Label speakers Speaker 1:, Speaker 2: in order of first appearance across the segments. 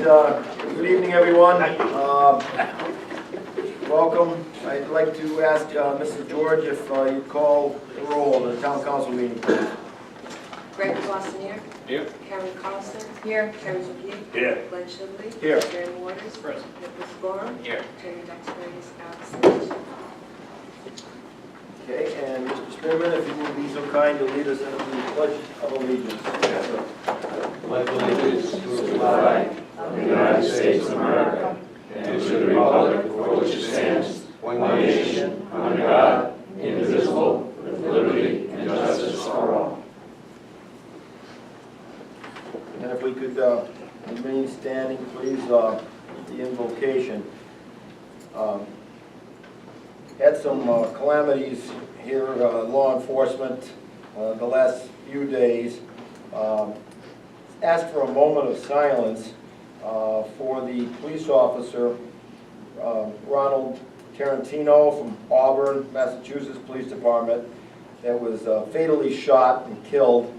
Speaker 1: Good evening, everyone. Welcome. I'd like to ask Mrs. George if you'd call the roll of the town council meeting, please.
Speaker 2: Greg Bostonier.
Speaker 3: Here.
Speaker 2: Karen Carlson. Here. Terry McGee.
Speaker 3: Here.
Speaker 2: Glenn Shively.
Speaker 1: Here.
Speaker 2: Jerry Waters.
Speaker 3: Present.
Speaker 2: Nicholas Gorham.
Speaker 3: Here.
Speaker 2: Terry Duxbury is absent.
Speaker 1: Okay, and Mr. Spearman, if you would be so kind to lead us in the Pledge of Allegiance.
Speaker 4: Yes, sir. Pledge allegiance to the flag of the United States of America and to the republic for which it stands, one nation, under God, indivisible, with liberty and justice for all.
Speaker 1: And if we could remain standing, please, the invocation. Had some calamities here, law enforcement, the last few days. Ask for a moment of silence for the police officer, Ronald Tarantino from Auburn, Massachusetts Police Department, that was fatally shot and killed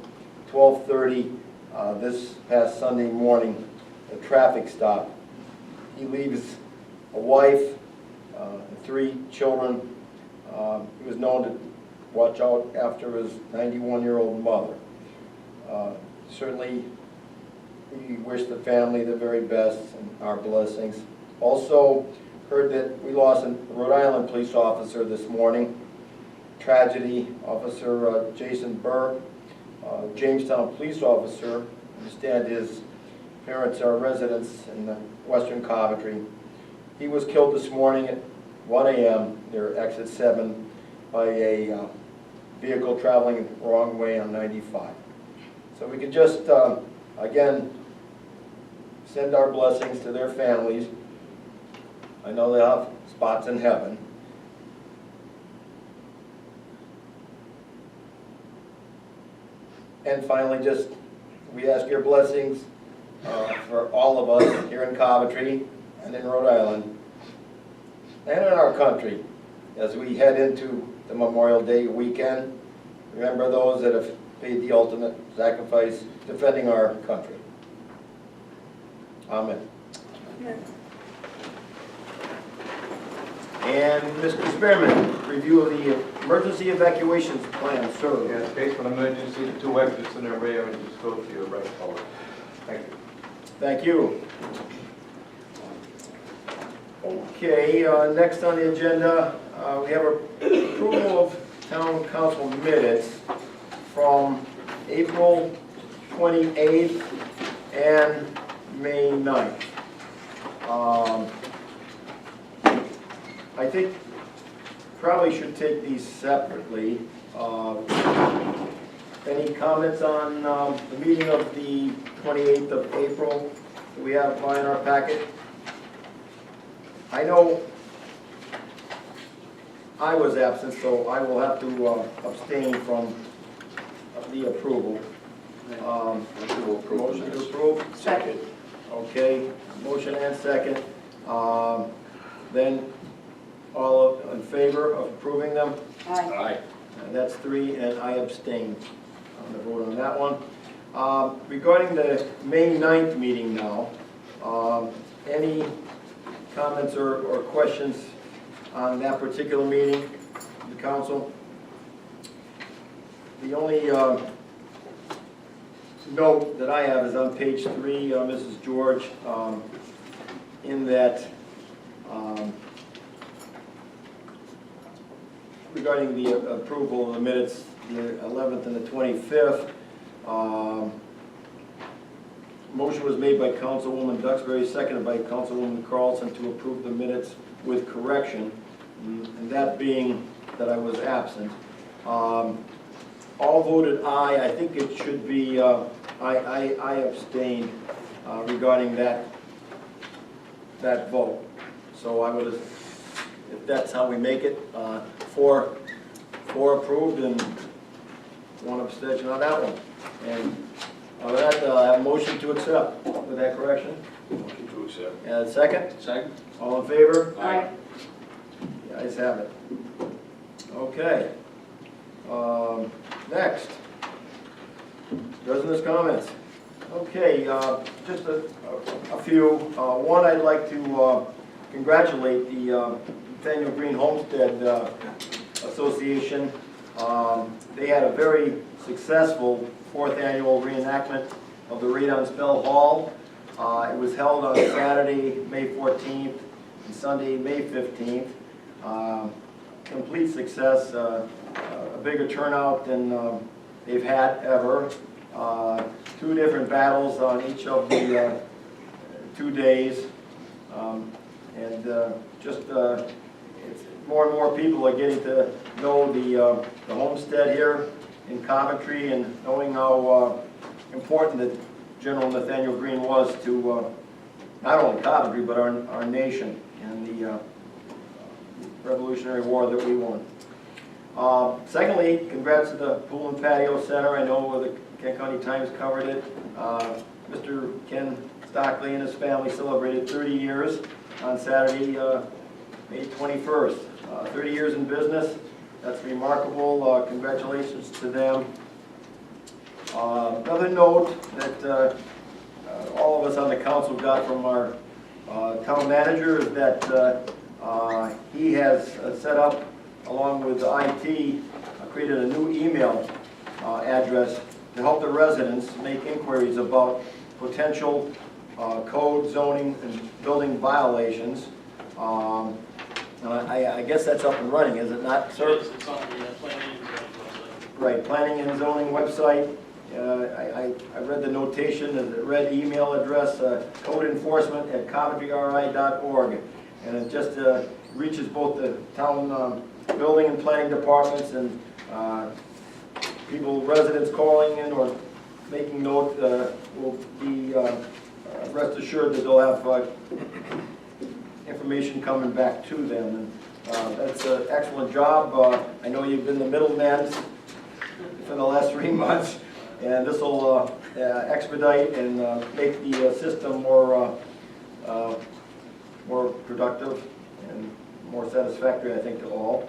Speaker 1: 12:30 this past Sunday morning, a traffic stop. He leaves a wife, and 3 children. He was known to watch out after his 91-year-old mother. Certainly, we wish the family the very best and our blessings. Also, heard that we lost a Rhode Island police officer this morning. Tragedy, Officer Jason Burr, Jamestown police officer. I understand his parents are residents in western Coventry. He was killed this morning at 1 a.m. near exit 7 by a vehicle traveling the wrong way on 95. So we could just, again, send our blessings to their families. I know they have spots in heaven. And finally, just, we ask your blessings for all of us here in Coventry and in Rhode Island and in our country as we head into the Memorial Day weekend. Remember those that have paid the ultimate sacrifice defending our country. Amen.
Speaker 2: Amen.
Speaker 1: And Mr. Spearman, review of the emergency evacuations plan, sir.
Speaker 4: Yeah, in case of an emergency, the 2 exits in the rear and just go to your right forward. Thank you.
Speaker 1: Thank you. Okay, next on the agenda, we have approval of town council minutes from April 28th and May 9th. I think probably should take these separately. Any comments on the meeting of the 28th of April that we have in our packet? I know I was absent, so I will have to abstain from the approval. Motion to approve?
Speaker 2: Second.
Speaker 1: Okay, motion and second. Then all in favor of approving them?
Speaker 2: Aye.
Speaker 1: That's 3, and I abstain on the vote on that one. Regarding the May 9th meeting now, any comments or questions on that particular meeting, the council? The only note that I have is on page 3, Mrs. George, in that regarding the approval of the minutes, the 11th and the 25th, motion was made by Councilwoman Duxbury, seconded by Councilwoman Carlson to approve the minutes with correction, and that being that I was absent. All voted aye. I think it should be I abstained regarding that vote. So I would, if that's how we make it, 4 approved and 1 abstention on that one. And with that, I have a motion to accept with that correction.
Speaker 3: Motion to accept.
Speaker 1: And a second?
Speaker 3: Second.
Speaker 1: All in favor?
Speaker 2: Aye.
Speaker 1: The ayes have it. Okay. Next. Residents' comments. Okay, just a few. One, I'd like to congratulate the Nathaniel Green Homestead Association. They had a very successful 4th annual reenactment of the Raid on Spell Hall. It was held on Saturday, May 14th, and Sunday, May 15th. Complete success, a bigger turnout than they've had ever. 2 different battles on each of the 2 days. It's more and more people are getting to know the homestead here in Coventry, and knowing how important that General Nathaniel Green was to not only Coventry but our nation and the Revolutionary War that we won. Secondly, congrats to the Pool and Patio Center. I know the Kent County Times covered it. Mr. Ken Stockley and his family celebrated 30 years on Saturday, May 21st. 30 years in business. That's remarkable. Congratulations to them. Another note that all of us on the council got from our town manager is that he has set up, along with IT, created a new email address to help the residents make inquiries about potential code, zoning, and building violations. I guess that's up and running, is it not, sir?
Speaker 3: Yes, it's on the planning and zoning website.
Speaker 1: Right, planning and zoning website. I read the notation, the red email address, codeenforcement@coventryri.org. And it just reaches both the town building and planning departments, and people, residents calling in or making note will be rest assured that they'll have information coming back to them. And that's an excellent job. I know you've been the middleman for the last 3 months, and this will expedite and make the system more productive and more satisfactory, I think, to all.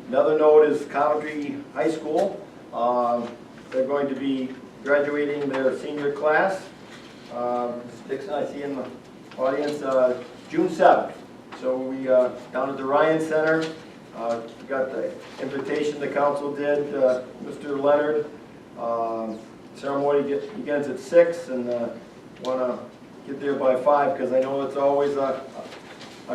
Speaker 1: Another note is Coventry High School. They're going to be graduating their senior class. Dixon, I see in the audience, June 7th. So we, down at the Ryan Center, got the invitation the council did, Mr. Leonard. Ceremony begins at 6, and want to get there by 5 because I know it's always a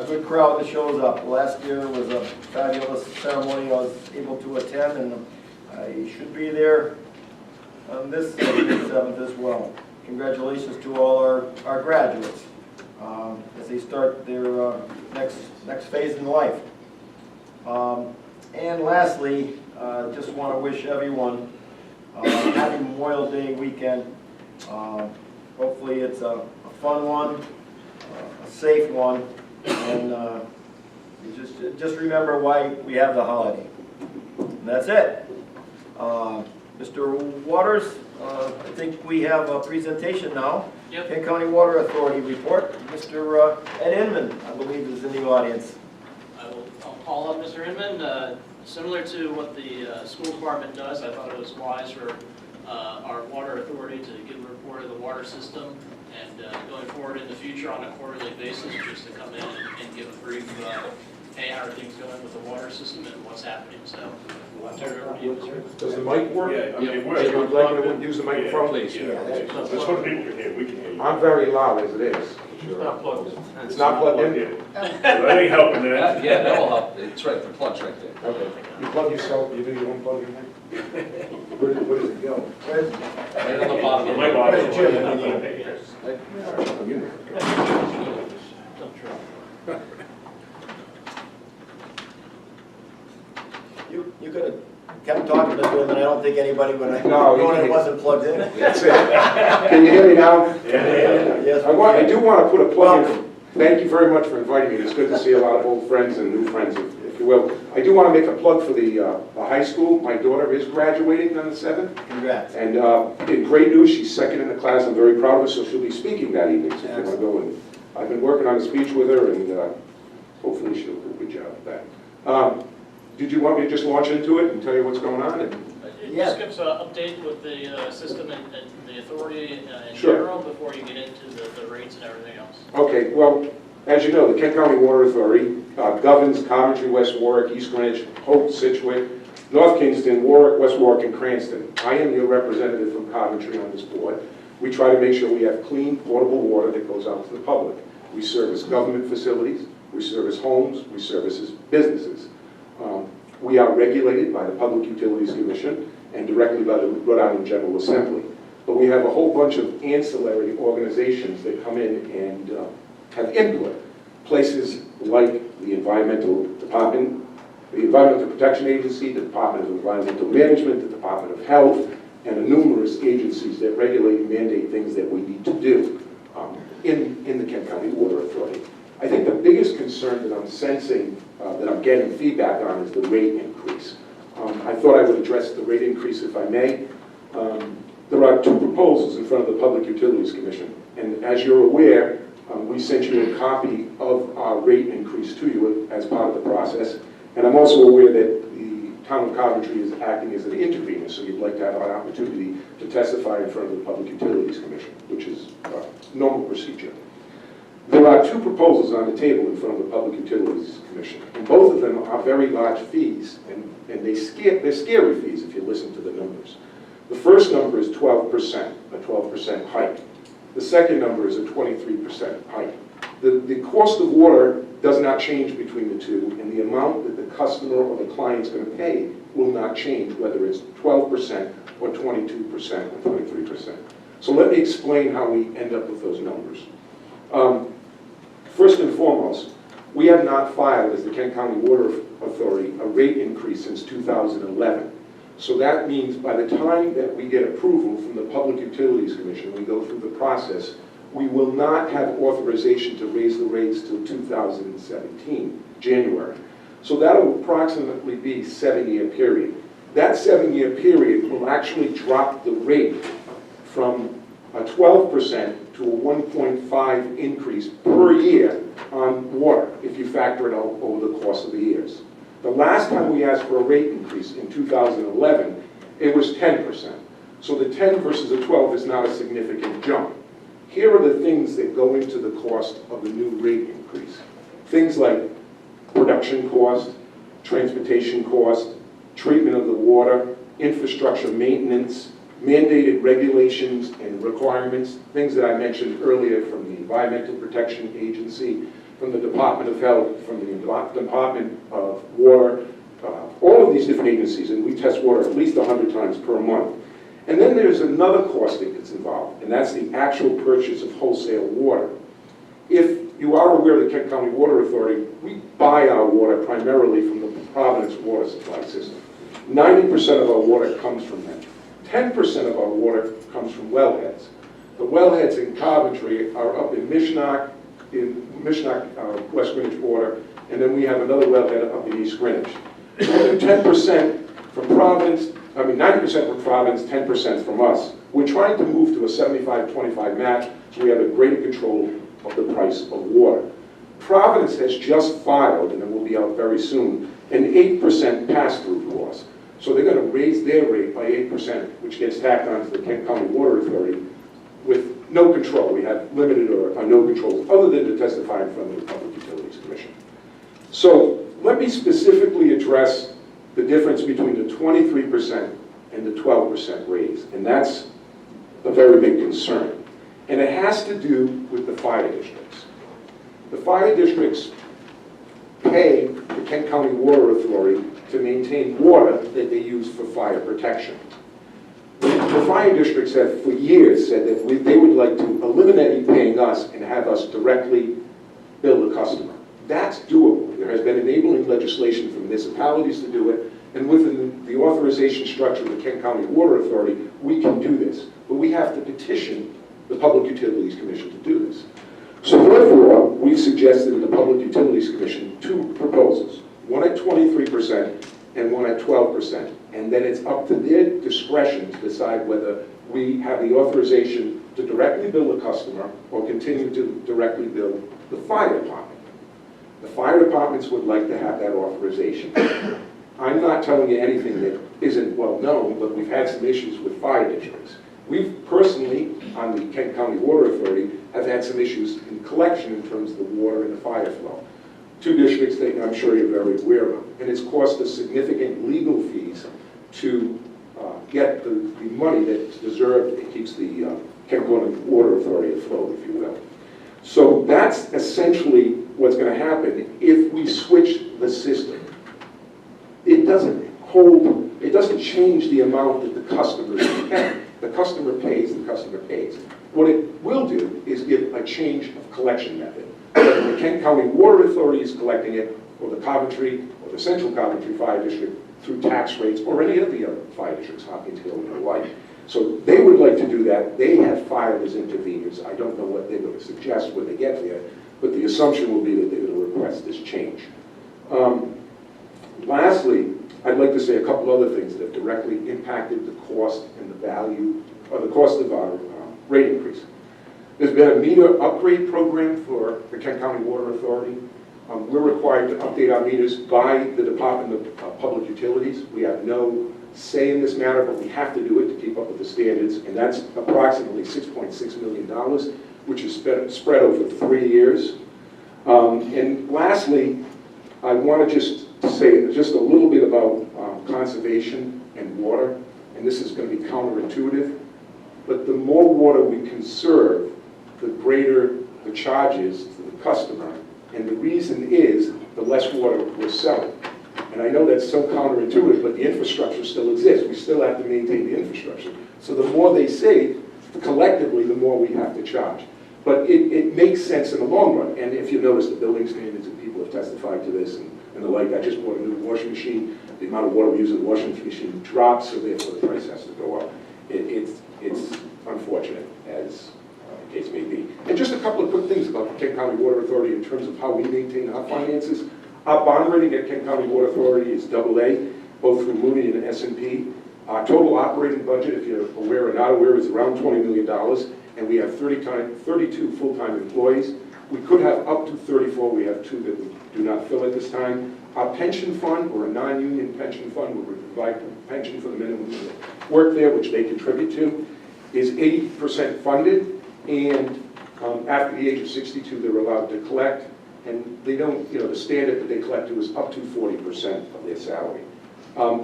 Speaker 1: good crowd that shows up. Last year was a fabulous ceremony I was able to attend, and I should be there on this June 7th as well. Congratulations to all our graduates as they start their next phase in life. And lastly, just want to wish everyone happy Memorial Day weekend. Hopefully it's a fun one, a safe one, and just remember why we have the holiday. And that's it. Mr. Waters, I think we have a presentation now.
Speaker 3: Yep.
Speaker 1: Kent County Water Authority report. Mr. Ed Inman, I believe, is in the audience.
Speaker 3: I'll call up Mr. Hinman. Similar to what the school department does, I thought it was wise for our water authority to give a report of the water system, and going forward in the future on a quarterly basis, just to come in and give a brief, hey, how are things going with the water system and what's happening. So I'll turn it over to you, Mr.
Speaker 4: Does the mic work?
Speaker 5: Yeah, I mean,
Speaker 4: If you'd like to use the microphone, please.
Speaker 5: Yeah, that's what people can hear, we can hear you.
Speaker 4: I'm very loud as it is.
Speaker 3: It's not plugged in.
Speaker 4: It's not plugged in?
Speaker 5: Yeah. That ain't helping that.
Speaker 6: Yeah, that will help. It's right, the plug's right there.
Speaker 4: Okay. You plug yourself, you do your own plugging thing? Where does it go?
Speaker 6: Right on the bottom.
Speaker 5: The mic box.
Speaker 1: Where's Jim?
Speaker 3: Don't try.
Speaker 1: You could have kept talking to him, and I don't think anybody would have
Speaker 4: No,
Speaker 1: known
Speaker 4: he-
Speaker 1: it wasn't plugged in.
Speaker 4: That's it. Can you hear me now?
Speaker 1: Yes,
Speaker 4: I do want to put a plug in. Thank you very much for inviting me. It's good to see a lot of old friends and new friends, if you will. I do want to make a plug for the high school. My daughter is graduating on the 7th.
Speaker 1: Congrats.
Speaker 4: And in great news, she's second in the class. I'm very proud of her, so she'll be speaking that evening. So if you want to go, and I've been working on a speech with her, and hopefully she'll do a good job of that. Did you want me to just launch into it and tell you what's going on?
Speaker 3: you
Speaker 1: Yeah.
Speaker 3: just give us an update with the system and the authority in
Speaker 4: Sure.
Speaker 3: general before you get into the rates and everything else?
Speaker 4: Okay, well, as you know, the Kent County Water Authority governs Coventry, West Warwick, East Greenwich, Hope, Situate, North Kingston, Warwick, West Warwick, and Cranston. I am your representative from Coventry on this board. We try to make sure we have clean, potable water that goes out to the public. We service government facilities, we service homes, we service businesses. We are regulated by the Public Utilities Commission and directly by the Rhode Island General Assembly. But we have a whole bunch of ancillary organizations that come in and have input. Places like the Environmental Department, the Environmental Protection Agency, the Department of Environmental Management, the Department of Health, and the numerous agencies that regulate and mandate things that we need to do in the Kent County Water Authority. I think the biggest concern that I'm sensing, that I'm getting feedback on, is the rate increase. I thought I would address the rate increase if I may. There are two proposals in front of the Public Utilities Commission, and as you're aware, we sent you a copy of our rate increase to you as part of the process, and I'm also aware that the town of Coventry is acting as an intervener, so you'd like to have an opportunity to testify in front of the Public Utilities Commission, which is normal procedure. There are two proposals on the table in front of the Public Utilities Commission, and both of them are very large fees, and they're scary fees if you listen to the numbers. The first number is 12%, a 12% hike. The second number is a 23% hike. The cost of water does not change between the two, and the amount that the customer or the client is going to pay will not change, whether it's 12% or 22% or 23%. So let me explain how we end up with those numbers. First and foremost, we have not filed, as the Kent County Water Authority, a rate increase since 2011. So that means by the time that we get approval from the Public Utilities Commission, we go through the process, we will not have authorization to raise the rates till 2017, January. So that will approximately be a 7-year period. That 7-year period will actually drop the rate from a 12% to a 1.5 increase per year on water, if you factor it out over the course of the years. The last time we asked for a rate increase in 2011, it was 10%. So the 10 versus the 12 is not a significant jump. Here are the things that go into the cost of the new rate increase. Things like production cost, transportation cost, treatment of the water, infrastructure maintenance, mandated regulations and requirements, things that I mentioned earlier from the Environmental Protection Agency, from the Department of Health, from the Department of Water, all of these different agencies, and we test water at least 100 times per month. And then there's another cost that gets involved, and that's the actual purchase of wholesale water. If you are aware of the Kent County Water Authority, we buy our water primarily from the Providence water supply system. 90% of our water comes from them. 10% of our water comes from wellheads. The wellheads in Coventry are up in Mishnock, West Greenwich border, and then we have another wellhead up in East Greenwich. 10% from Providence, 90% from Providence, 10% from us. We're trying to move to a 75-25 match, so we have a greater control of the price of water. Providence has just filed, and it will be out very soon, an 8% pass-through clause. So they're going to raise their rate by 8%, which gets tacked onto the Kent County Water Authority with no control. We have limited or no controls other than to testify in front of the Public Utilities Commission. So let me specifically address the difference between the 23% and the 12% raise, and that's a very big concern. And it has to do with the fire districts. The fire districts pay the Kent County Water Authority to maintain water that they use for fire protection. The fire districts have for years said that they would like to eliminate paying us and have us directly bill the customer. That's doable. There has been enabling legislation for municipalities to do it, and within the authorization structure of the Kent County Water Authority, we can do this. But we have to petition the Public Utilities Commission to do this. So therefore, we've suggested in the Public Utilities Commission two proposals, one at 23% and one at 12%. And then it's up to their discretion to decide whether we have the authorization to directly bill the customer or continue to directly bill the fire department. The fire departments would like to have that authorization. I'm not telling you anything that isn't well known, but we've had some issues with fire districts. We've personally, on the Kent County Water Authority, have had some issues in collection in terms of the water and the fire flow. 2 districts that I'm sure you're very aware of. And it's cost us significant legal fees to get the money that's deserved. It keeps the Kent County Water Authority afloat, if you will. So that's essentially what's going to happen if we switch the system. It doesn't change the amount that the customers pay. The customer pays, the customer pays. What it will do is give a change of collection method. Whether the Kent County Water Authority is collecting it, or the Coventry, or the Central Coventry Fire District through tax rates, or any of the other fire districts, Hopkins Hill and the like. So they would like to do that. They have filed as interveners. I don't know what they're going to suggest when they get there, but the assumption will be that they're going to request this change. Lastly, I'd like to say a couple other things that have directly impacted the cost and the value, or the cost of our rate increase. There's been a meter upgrade program for the Kent County Water Authority. We're required to update our meters by the Department of Public Utilities. We have no say in this matter, but we have to do it to keep up with the standards, and that's approximately $6.6 million, which is spread over 3 years. And lastly, I want to just say just a little bit about conservation and water, and this is going to be counterintuitive, but the more water we conserve, the greater the charges to the customer, and the reason is the less water we're selling. And I know that's so counterintuitive, but the infrastructure still exists. We still have to maintain the infrastructure. So the more they save, collectively, the more we have to charge. But it makes sense in the long run. And if you notice the building standards, and people have testified to this and the like, I just bought a new washing machine. The amount of water we use in the washing machine drops, so therefore the price has to go up. It's unfortunate, as the case may be. And just a couple of quick things about the Kent County Water Authority in terms of how we maintain our finances. Our bond rating at Kent County Water Authority is AA, both through Moody and S&P. Our total operating budget, if you're aware or not aware, is around $20 million, and we have 32 full-time employees. We could have up to 34. We have 2 that we do not fill at this time. Our pension fund, or a non-union pension fund, where we provide pension for the men and women that work there, which they contribute to, is 80% funded, and after the age of 62, they're allowed to collect. And they don't, the standard that they collect to is up to 40% of their salary.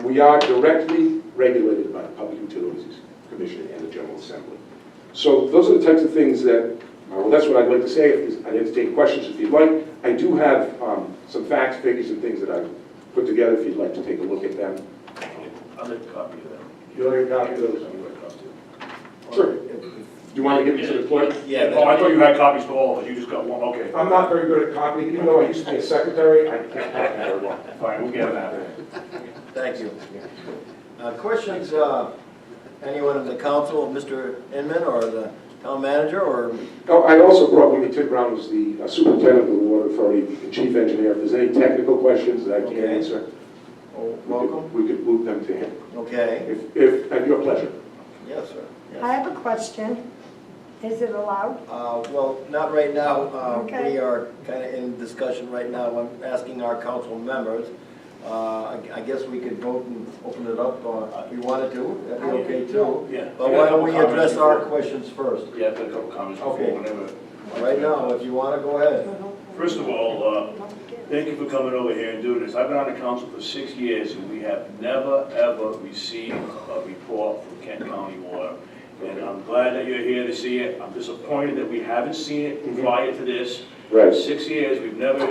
Speaker 4: We are directly regulated by the Public Utilities Commission and the General Assembly. So those are the types of things that, well, that's what I'd like to say. I'd entertain questions if you'd like. I do have some facts, figures, and things that I've put together if you'd like to take a look at them.
Speaker 5: I'd like a copy of that.
Speaker 4: You like a copy of those?
Speaker 5: I'd like a copy.
Speaker 4: Sure. Do you want to give it to the clerk?
Speaker 5: Yeah. Oh, I thought you had copies for all of us. You just got one. Okay.
Speaker 4: I'm not very good at copying, even though I used to be a secretary. I can't copy very well.
Speaker 5: Fine, we'll get that.
Speaker 1: Thank you. Questions, anyone in the council, Mr. Inman or the town manager, or?
Speaker 4: Oh, I also brought with me Tim Brown, who's the superintendent of the Water Authority, the chief engineer. If there's any technical questions that I can't
Speaker 1: Okay.
Speaker 4: answer,
Speaker 1: Welcome.
Speaker 4: we could move them to him.
Speaker 1: Okay.
Speaker 4: If at your pleasure.
Speaker 1: Yes, sir. Yes.
Speaker 7: I have a question. Is it allowed?
Speaker 1: Well, not right now.
Speaker 7: Okay.
Speaker 1: We are kind of in discussion right now. I'm asking our council members. I guess we could vote and open it up if we wanted to. That'd be okay too.
Speaker 5: Yeah.
Speaker 1: But why don't we address our questions first?
Speaker 5: Yeah, I've got a couple comments before,
Speaker 1: Okay.
Speaker 5: whenever.
Speaker 1: Right now, if you want to, go ahead.
Speaker 5: First of all, thank you for coming over here and doing this. I've been on the council for 6 years, and we have never, ever received a report from Kent County Water. And I'm glad that you're here to see it. I'm disappointed that we haven't seen it prior to this.
Speaker 4: Right.
Speaker 5: 6 years, we've never,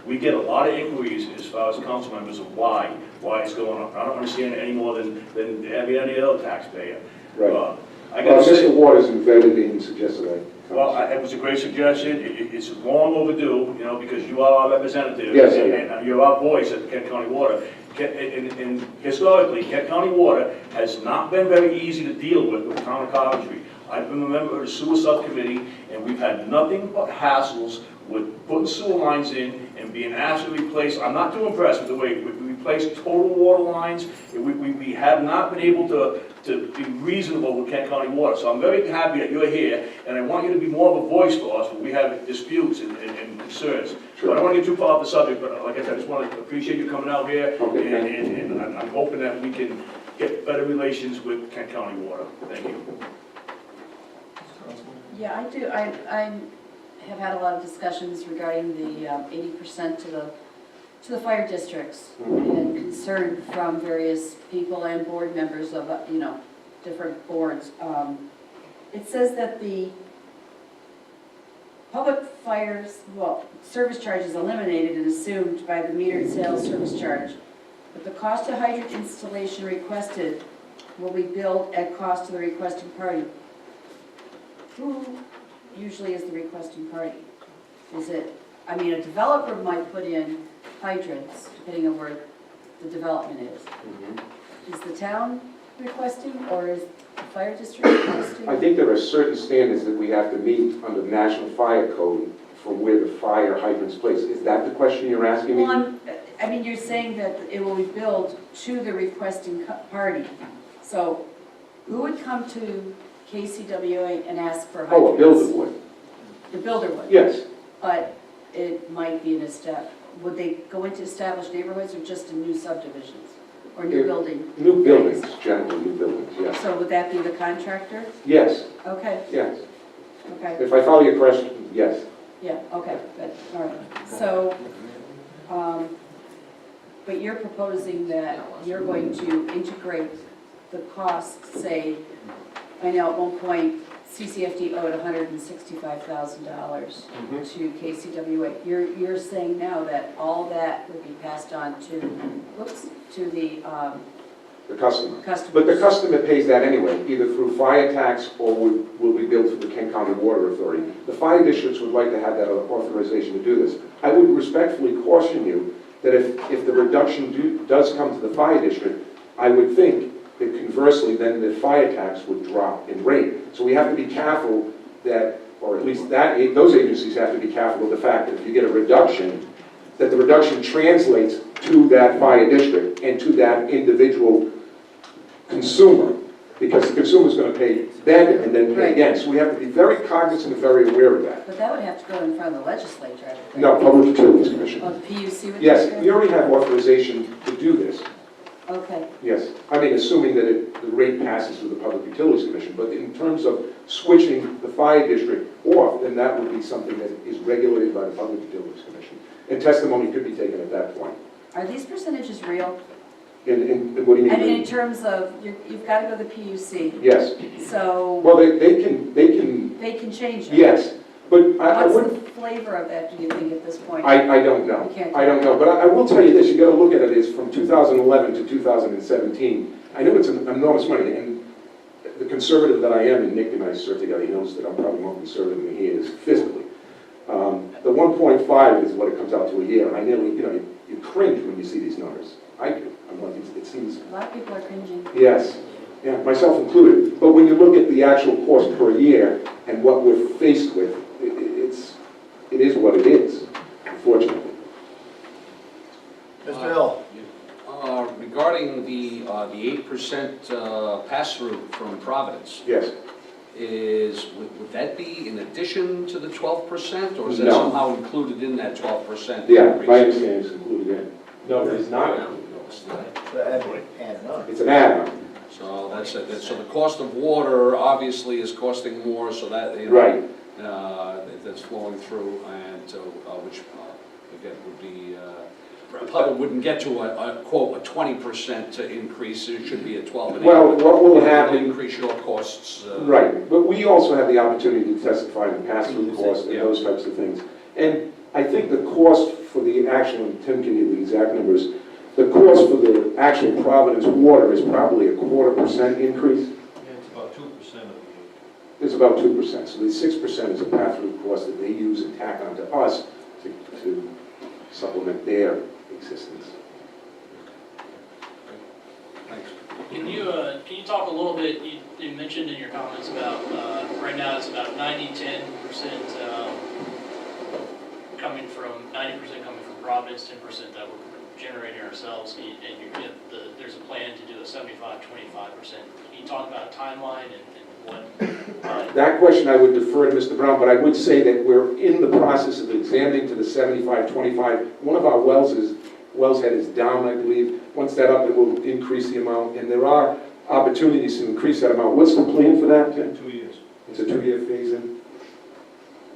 Speaker 5: we get a lot of inquiries as far as council members of why it's going on. I don't understand it any more than every other taxpayer.
Speaker 4: Right.
Speaker 5: I gotta say,
Speaker 4: Mr. Waters invited me and suggested I.
Speaker 5: well, it was a great suggestion. It's long overdue, because you are our representative.
Speaker 4: Yes,
Speaker 5: And you're our voice at the Kent County Water. And historically, Kent County Water has not been very easy to deal with the town of Coventry. I've been a member of the sewer subcommittee, and we've had nothing but hassles with putting sewer lines in and being asked to replace. I'm not too impressed with the way we replace total water lines. We have not been able to be reasonable with Kent County Water. So I'm very happy that you're here, and I want you to be more of a voice for us when we have disputes and concerns. So I don't want to get too far off the subject, but like I said, I just want to appreciate you coming out here,
Speaker 4: Okay.
Speaker 5: and I'm hoping that we can get better relations with Kent County Water. Thank you.
Speaker 8: Yeah, I do. I have had a lot of discussions regarding the 80% to the fire districts and concern from various people and board members of, different boards. It says that the public fires, service charge is eliminated and assumed by the metered sales service charge, but the cost of hydrant installation requested will be billed at cost to the requesting party. Who usually is the requesting party? Is it, a developer might put in hydrants, depending on where the development is. Is the town requesting, or is the fire district requesting?
Speaker 4: I think there are certain standards that we have to meet under the National Fire Code for where the fire hydrant's placed. Is that the question you're asking me?
Speaker 8: Well, you're saying that it will be billed to the requesting party. So who would come to KCWA and ask for hydrants?
Speaker 4: Oh, a builder would.
Speaker 8: The builder would?
Speaker 4: Yes.
Speaker 8: But it might be would they go into established neighborhoods or just in new subdivisions? Or new building?
Speaker 4: New buildings, generally new buildings, yes.
Speaker 8: So would that be the contractor?
Speaker 4: Yes,
Speaker 8: Okay,
Speaker 4: yes.
Speaker 8: okay,
Speaker 4: If I follow your question, yes.
Speaker 8: yeah, okay, good, all right. So, but you're proposing that you're going to integrate the costs, say, I know at one point CCFD owed $165,000 to KCWA. You're saying now that all that would be passed on to the
Speaker 4: The customer.
Speaker 8: customer.
Speaker 4: But the customer pays that anyway, either through fire tax or will be billed through the Kent County Water Authority. The fire districts would like to have that authorization to do this. I would respectfully caution you that if the reduction does come to the fire district, I would think that conversely, then the fire tax would drop in rate. So we have to be careful that, or at least those agencies have to be careful of the fact that if you get a reduction, that the reduction translates to that fire district and to that individual consumer, because the consumer is going to pay then and then pay again. So we have to be very cognizant and very aware of that.
Speaker 8: But that would have to go in front of the legislature, I would think.
Speaker 4: No, Public Utilities Commission.
Speaker 8: Oh, the PUC would?
Speaker 4: Yes,
Speaker 8: take
Speaker 4: we
Speaker 8: it?
Speaker 4: already have authorization to do this.
Speaker 8: Okay,
Speaker 4: Yes, assuming that the rate passes through the Public Utilities Commission, but in terms of switching the fire district off, then that would be something that is regulated by the Public Utilities Commission. And testimony could be taken at that point.
Speaker 8: are these percentages real?
Speaker 4: In what do you mean?
Speaker 8: In terms of, you've got to go to the PUC,
Speaker 4: Yes,
Speaker 8: so
Speaker 4: well, they can,
Speaker 8: they can change it.
Speaker 4: yes, but I
Speaker 8: What's
Speaker 4: wouldn't,
Speaker 8: the flavor of that, do you think, at this point?
Speaker 4: I don't know.
Speaker 8: You can't
Speaker 4: I don't know, but I will tell you this, you gotta look at it, is from 2011 to 2017. I know it's an enormous money, and the conservative that I am, and Nick and I serve together, he knows that I'm probably more conservative than he is fiscally. The 1.5 is what it comes out to a year, and I nearly, you cringe when you see these numbers. I do. I'm like, it seems,
Speaker 8: A lot of people are cringing.
Speaker 4: yes, yeah, myself included. But when you look at the actual cost per year and what we're faced with, it is what it is, unfortunately.
Speaker 1: Mr. Hill?
Speaker 6: Regarding the 8% pass-through from Providence,
Speaker 4: Yes.
Speaker 6: would that be in addition to the 12%, or is that
Speaker 4: No.
Speaker 6: somehow included in that 12%?
Speaker 4: Yeah,
Speaker 6: increase?
Speaker 4: my understanding is included in. No, it is not included. It's an add-on.
Speaker 6: So that's it. So the cost of water obviously is costing more, so that,
Speaker 4: Right.
Speaker 6: That's flowing through, and which, again, would be, the public wouldn't get to a quote, a 20% increase, it should be a 12 and 8.
Speaker 4: Well, what will
Speaker 6: It'll
Speaker 4: happen,
Speaker 6: increase your costs.
Speaker 4: right, but we also have the opportunity to testify in pass-through costs and
Speaker 6: Yeah.
Speaker 4: those types of things. And I think the cost for the actual, and Tim can give you the exact numbers, the cost for the actual Providence water is probably a 0.25% increase.
Speaker 9: Yeah, it's about 2% of the.
Speaker 4: It's about 2%, so the 6% is a pass-through cost that they use and tack onto us to supplement their existence.
Speaker 6: Thanks.
Speaker 3: Can you talk a little bit, you mentioned in your comments about, right now it's about 90-10% coming from, 90% coming from Providence, 10% that we're generating ourselves, and there's a plan to do a 75-25%. Can you talk about a timeline and what?
Speaker 4: That question I would defer to Mr. Brown, but I would say that we're in the process of examining to the 75-25. One of our wells head is down, I believe. once that up, it will increase the amount, and there are opportunities to increase that amount. What's the plan for that, Tim?
Speaker 9: 2 years.
Speaker 4: It's a 2-year phase-in?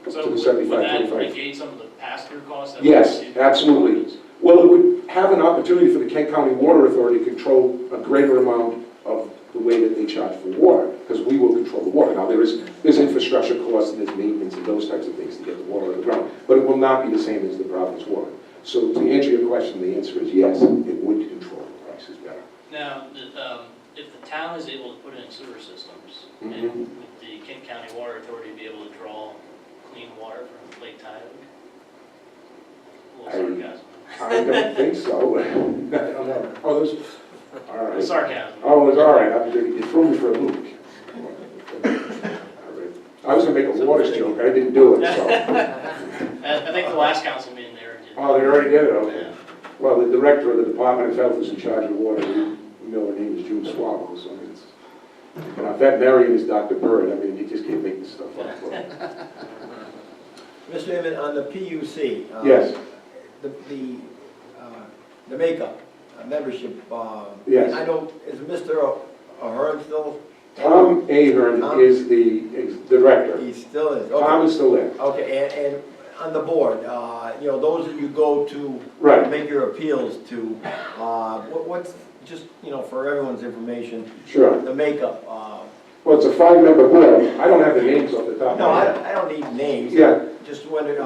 Speaker 3: So
Speaker 4: To the
Speaker 3: would
Speaker 4: 75,
Speaker 3: that
Speaker 4: 25.
Speaker 3: negate some of the pass-through costs? that we
Speaker 4: Yes,
Speaker 3: receive?
Speaker 4: absolutely. Well, it would have an opportunity for the Kent County Water Authority to control a greater amount of the way that they charge for water, because we will control the water. Now, there's infrastructure costs and there's maintenance and those types of things to get the water on the ground, but it will not be the same as the province water. So to answer your question, the answer is yes, it would control the prices better.
Speaker 3: Now, if the town is able to put in sewer systems, and
Speaker 4: Mhm.
Speaker 3: would the Kent County Water Authority be able to draw clean water from Lake Tioga? A little sarcasm.
Speaker 4: I don't think so. I don't know. Oh, there's, all right.
Speaker 3: Sarcasm.
Speaker 4: Oh, it's all right, you threw me for a loop. All right. I was gonna make a water joke, I didn't do it, so.
Speaker 3: I think the last council meeting there did.
Speaker 4: Oh, they already did it, okay.
Speaker 3: Yeah.
Speaker 4: Well, the director of the Department of Health is in charge of water. We know her name is June Swallow, so I mean, it's, and our veterinarian is Dr. Bird. I mean, you just can't make this stuff up.
Speaker 1: Mr. Emmett, on the PUC.
Speaker 4: Yes.
Speaker 1: The makeup, membership.
Speaker 4: Yes.
Speaker 1: I know, is Mr. Ahern still?
Speaker 4: Tom Ahern is the director.
Speaker 1: He still is,
Speaker 4: Tom
Speaker 1: okay.
Speaker 4: is still there.
Speaker 1: Okay, and on the board, you know, those that you go to
Speaker 4: Right.
Speaker 1: make your appeals to, what's, just, you know, for everyone's information,
Speaker 4: Sure.
Speaker 1: the makeup?
Speaker 4: Well, it's a 5-member board. I don't have the names off the top of
Speaker 1: No,
Speaker 4: my head.
Speaker 1: I don't need names.
Speaker 4: Yeah.
Speaker 1: Just wonder,
Speaker 4: It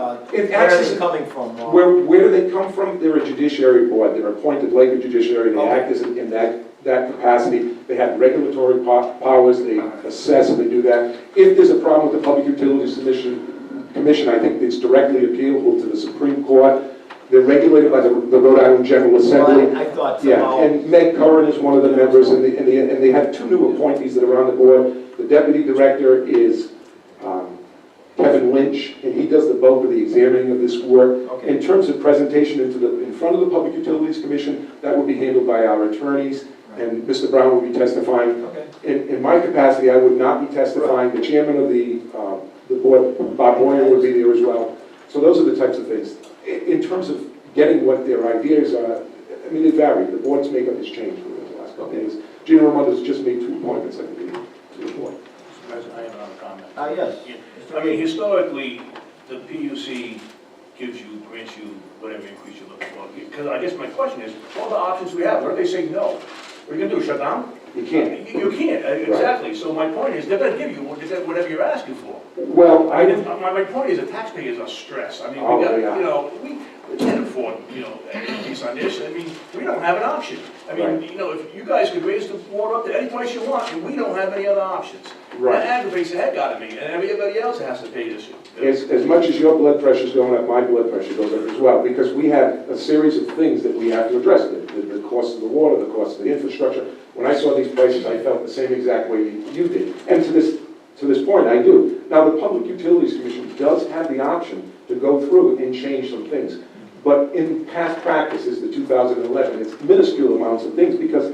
Speaker 1: where
Speaker 4: acts
Speaker 1: are
Speaker 4: as
Speaker 1: they
Speaker 4: a-
Speaker 1: coming from?
Speaker 4: Where do they come from? They're a judiciary board. They're appointed like a judiciary. They
Speaker 1: Okay.
Speaker 4: act as in that capacity. They have regulatory powers. They assess and they do that. If there's a problem with the Public Utilities Commission, I think it's directly appealable to the Supreme Court. They're regulated by the Rhode Island General Assembly.
Speaker 1: Well, I thought
Speaker 4: Yeah,
Speaker 1: somehow.
Speaker 4: and Meg Curran is one of the members, and they have 2 new appointees that are on the board. The deputy director is Kevin Lynch, and he does the bulk of the examining of this work.
Speaker 1: Okay.
Speaker 4: In terms of presentation in front of the Public Utilities Commission, that will be handled by our attorneys, and Mr. Brown will be testifying.
Speaker 1: Okay.
Speaker 4: In my capacity, I would not be testifying. The chairman of the board, Bob Moyer, would be there as well. So those are the types of things. In terms of getting what their ideas are, I mean, it varies. The board's makeup has changed over the last couple of years. Gina Raimondo just made 2 appointments, I think, to the board.
Speaker 5: I have another comment.
Speaker 1: Yes.
Speaker 5: I mean, historically, the PUC grants you whatever increase you're looking for. Because I guess my question is, all the options we have, what if they say no? What are you gonna do, shut down?
Speaker 4: You can't.
Speaker 5: You can't, exactly. So my point is, they're gonna give you whatever you're asking for.
Speaker 4: Well, I didn't.
Speaker 5: My point is, the taxpayers are stressed. I mean,
Speaker 4: Oh,
Speaker 5: we got,
Speaker 4: yeah.
Speaker 5: you know, we can't afford, you know, an increase on this. I mean, we don't have an option. I mean,
Speaker 4: Right.
Speaker 5: you know, if you guys could raise the water up to any price you want, and we don't have any other options.
Speaker 4: Right.
Speaker 5: That aggravates the heck out of me, and everybody else has to pay this.
Speaker 4: As much as your blood pressure is going up, my blood pressure goes up as well, because we have a series of things that we have to address. The cost of the water, the cost of the infrastructure. When I saw these prices, I felt the same exact way you did. And to this point, I do. Now, the Public Utilities Commission does have the option to go through and change some things. But in past practices, the 2011, it's minuscule amounts of things, because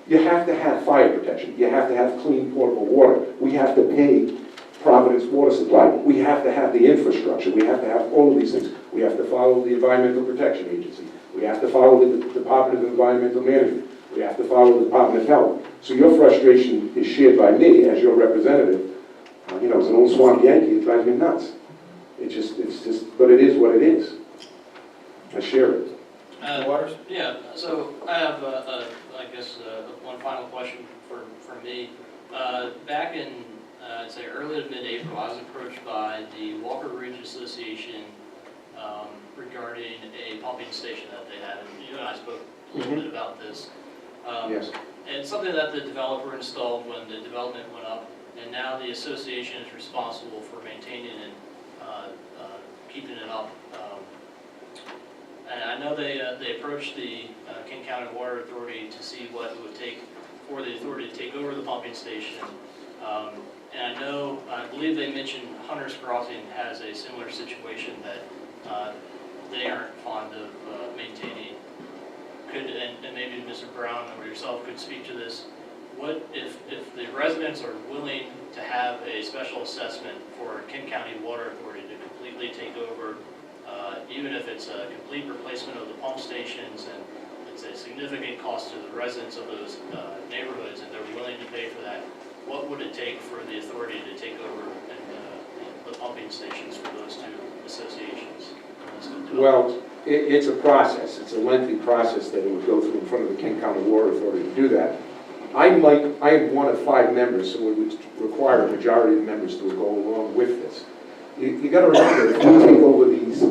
Speaker 4: you have to have fire protection. You have to have clean, portable water. We have to pay Providence Water Supply. We have to have the infrastructure. We have to have all of these things. We have to follow the Environmental Protection Agency. We have to follow the Department of Environmental Management. We have to follow the Department of Health. So your frustration is shared by me as your representative. You know, as an old swamp Yankee, it drives me nuts. It's just, but it is what it is. I share it.
Speaker 1: Waters?
Speaker 3: Yeah, so I have, I guess, one final question for me. Back in, I'd say early to mid-April, I was approached by the Walker Ridge Association regarding a pumping station that they had, and you and I spoke a little bit about this.
Speaker 4: Yes.
Speaker 3: And it's something that the developer installed when the development went up, and now the association is responsible for maintaining and keeping it up. And I know they approached the Kent County Water Authority to see what it would take for the authority to take over the pumping station. And I believe they mentioned Hunter's Crossing has a similar situation that they aren't fond of maintaining. And maybe Mr. Brown or yourself could speak to this. What if the residents are willing to have a special assessment for Kent County Water Authority to completely take over, even if it's a complete replacement of the pump stations and the it's a significant cost to the residents of those neighborhoods, and they're willing to pay for that. What would it take for the authority to take over and the pumping stations for those two associations? Those two developments?
Speaker 4: Well, it's a process. It's a lengthy process that it would go through in front of the Kent County Water Authority to do that. I am one of 5 members, so it would require a majority of members to go along with this. You got to remember, if we take over these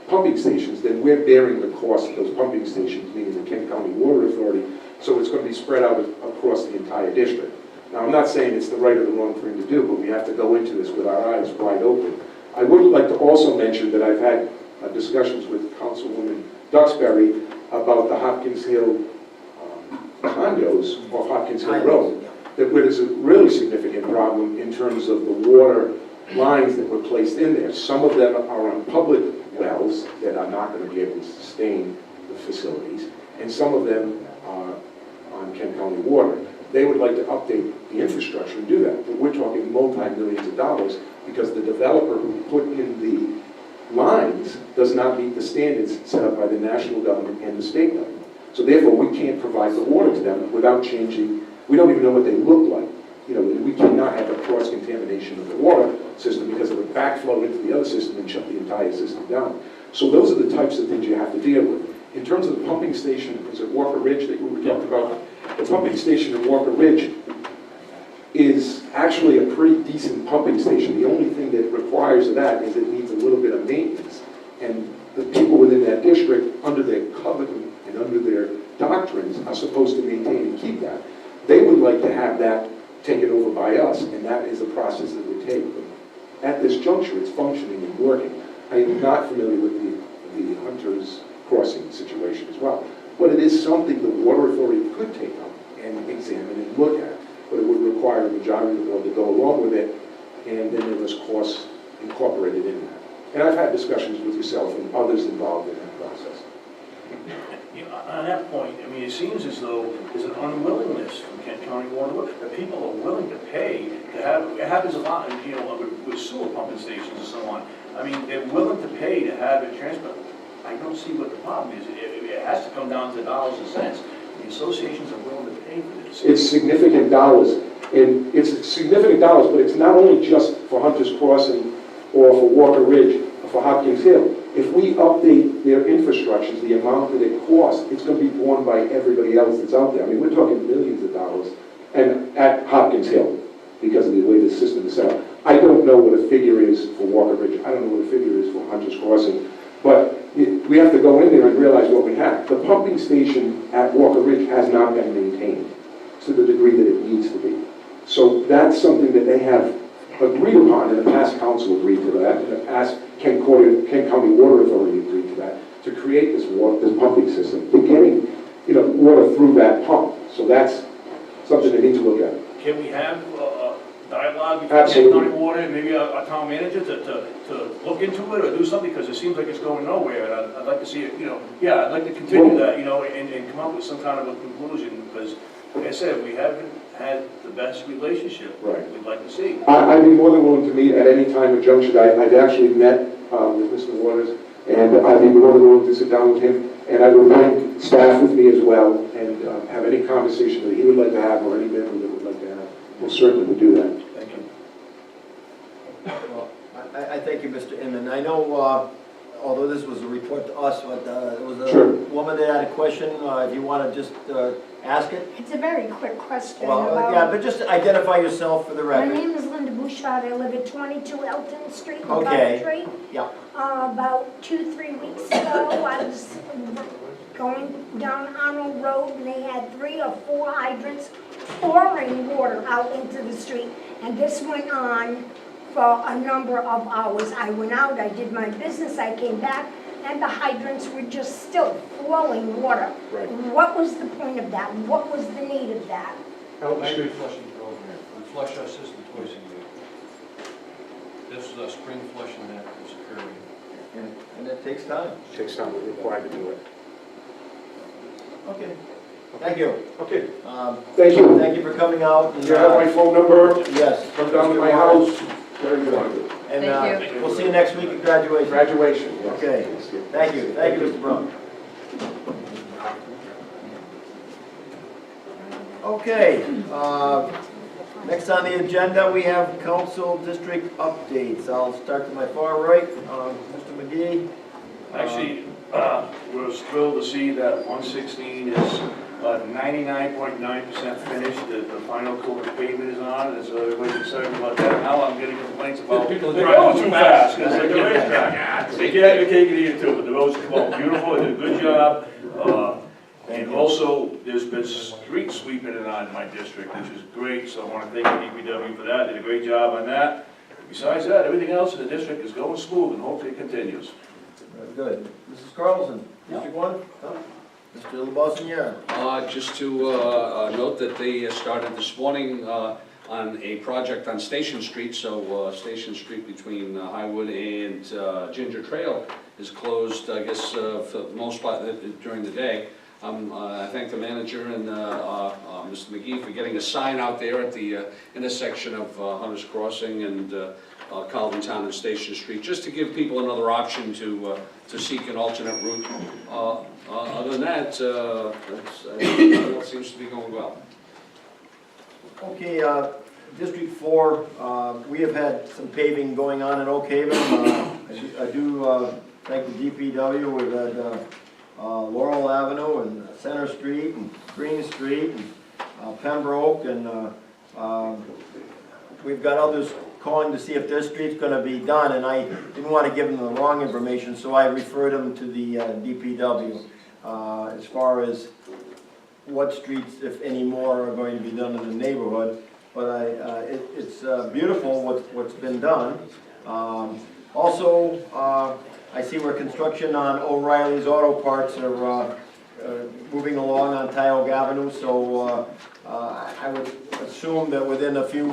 Speaker 4: pumping stations, then we're bearing the cost of those pumping stations, meaning the Kent County Water Authority, so it's going to be spread out across the entire district. Now, I'm not saying it's the right or the wrong thing to do, but we have to go into this with our eyes wide open. I would like to also mention that I've had discussions with Councilwoman Duxbury about the Hopkins Hill condos off Hopkins Hill Road, that where there's a really significant problem in terms of the water lines that were placed in there. Some of them are on public wells that are not going to be able to sustain the facilities, and some of them are on Kent County Water. They would like to update the infrastructure and do that, but we're talking multi-millions of dollars because the developer who put in the lines does not meet the standards set up by the national government and the state government. So therefore, we can't provide the water to them without changing. We don't even know what they look like. You know, we cannot have a cross-contamination of the water system because it would backflow into the other system and shut the entire system down. So those are the types of things you have to deal with. In terms of the pumping station, is it Walker Ridge that you were talking about? The pumping station in Walker Ridge is actually a pretty decent pumping station. The only thing that requires of that is it needs a little bit of maintenance. And the people within that district, under their covenant and under their doctrines, are supposed to maintain and keep that. They would like to have that taken over by us, and that is a process that would take. But at this juncture, it's functioning and working. I am not familiar with the Hunter's Crossing situation as well. But it is something the Water Authority could take up and examine and look at. But it would require a majority of the board to go along with it, and then there was costs incorporated in that. And I've had discussions with yourself and others involved in that process.
Speaker 5: You know, on that point, I mean, it seems as though there's an unwillingness from Kent County Water, that people are willing to pay to have, it happens a lot, you know, with sewer pumping stations and so on. I mean, they're willing to pay to have it transferred. I don't see what the problem is. It has to come down to dollars and cents. The associations are willing to pay for this.
Speaker 4: It's significant dollars, and it's significant dollars, but it's not only just for Hunter's Crossing or for Walker Ridge or for Hopkins Hill. If we update their infrastructures, the amount that it costs, it's going to be borne by everybody else that's out there. I mean, we're talking millions of dollars, and at Hopkins Hill, because of the way the system is set up. I don't know what a figure is for Walker Ridge. I don't know what a figure is for Hunter's Crossing, but we have to go in there and realize what we have. The pumping station at Walker Ridge has not been maintained to the degree that it needs to be. So that's something that they have agreed upon, and the past council agreed to that, and the past Kent County Water Authority agreed to that, to create this pumping system, to getting, you know, water through that pump. So that's something they need to look at.
Speaker 5: Can we have dialogue between
Speaker 4: Absolutely.
Speaker 5: Kent County Water and maybe our town manager to look into it or do something, because it seems like it's going nowhere, and I'd like to see it, you know, yeah, I'd like to continue that, you know, and come up with some kind of a conclusion, because, like I said, we haven't had the best relationship.
Speaker 4: Right.
Speaker 5: We'd like to see.
Speaker 4: I'd be more than willing to meet at any time at Junction. I've actually met with Mr. Waters, and I'd be more than willing to sit down with him, and I would bring staff with me as well, and have any conversation that he would like to have, or any member that would like to have. We'll certainly would do that.
Speaker 5: Thank you.
Speaker 1: Well, I thank you, Mr. Inman. I know, although this was a report to us, but there was a
Speaker 4: Sure.
Speaker 1: woman that had a question. If you want to just ask it.
Speaker 7: It's a very quick question
Speaker 1: Well,
Speaker 7: about...
Speaker 1: yeah, but just identify yourself for the
Speaker 7: My
Speaker 1: record.
Speaker 7: name is Linda Bouchard. I live at 22 Elton Street in
Speaker 1: Okay.
Speaker 7: Coventry.
Speaker 1: Yeah.
Speaker 7: About 2-3 weeks ago, I was going down Arnold Road, and they had 3 or 4 hydrants pouring water out into the street. And this went on for a number of hours. I went out, I did my business, I came back, and the hydrants were just still flowing water.
Speaker 4: Right.
Speaker 7: What was the point of that? What was the need of that?
Speaker 9: Hybrid flushing program. We flush our system twice a year. This is our spring flushing that is occurring.
Speaker 1: And it takes time.
Speaker 4: Takes time, we're required to do it.
Speaker 1: Okay. Thank you.
Speaker 4: Okay, thank you.
Speaker 1: Thank you for coming out. And,
Speaker 4: You have my phone number,
Speaker 1: yes.
Speaker 4: come down to my house, whatever you want to do.
Speaker 1: And
Speaker 8: Thank you.
Speaker 1: we'll see you next week at graduation.
Speaker 4: Graduation, yes.
Speaker 1: Okay.
Speaker 4: Yes, yes.
Speaker 1: Thank you, Mr. Brown. Okay, next on the agenda, we have council district updates. I'll start to my far right, Mr. McGee.
Speaker 5: Actually, we're thrilled to see that 116 is 99.9% finished. The final coat of pavement is on, and so everybody's excited about that. Now I'm getting complaints about
Speaker 9: People are
Speaker 5: they're
Speaker 9: driving
Speaker 5: going
Speaker 9: too
Speaker 5: too fast,
Speaker 9: fast.
Speaker 5: because they're going racetrack. They can't even take it here too, but the roads come out beautiful, they did a good job. And also, there's been street sweeping on my district, which is great, so I want to thank the DPW for that, did a great job on that. Besides that, everything else in the district is going smooth, and hopefully it continues.
Speaker 1: Very good. Mrs. Carlson, District 1? No? Mr. LeBossinier?
Speaker 6: Just to note that they started this morning on a project on Station Street, so Station Street between Highwood and Ginger Trail is closed, I guess, for the most part during the day. I thank the manager and Mr. McGee for getting a sign out there at the intersection of Hunter's Crossing and Calvin Town and Station Street, just to give people another option to seek an alternate route. Other than that, that seems to be going well.
Speaker 1: Okay, District 4, we have had some paving going on in Oak Haven. I do thank the DPW. We've had Laurel Avenue and Center Street and Green Street and Pembroke, and we've got others calling to see if their street's going to be done, and I didn't want to give them the wrong information, so I referred them to the DPW as far as what streets, if any more, are going to be done in the neighborhood. But it's beautiful what's been done. Also, I see where construction on O'Reilly's Auto Parts are moving along on Tioga Avenue, so I would assume that within a few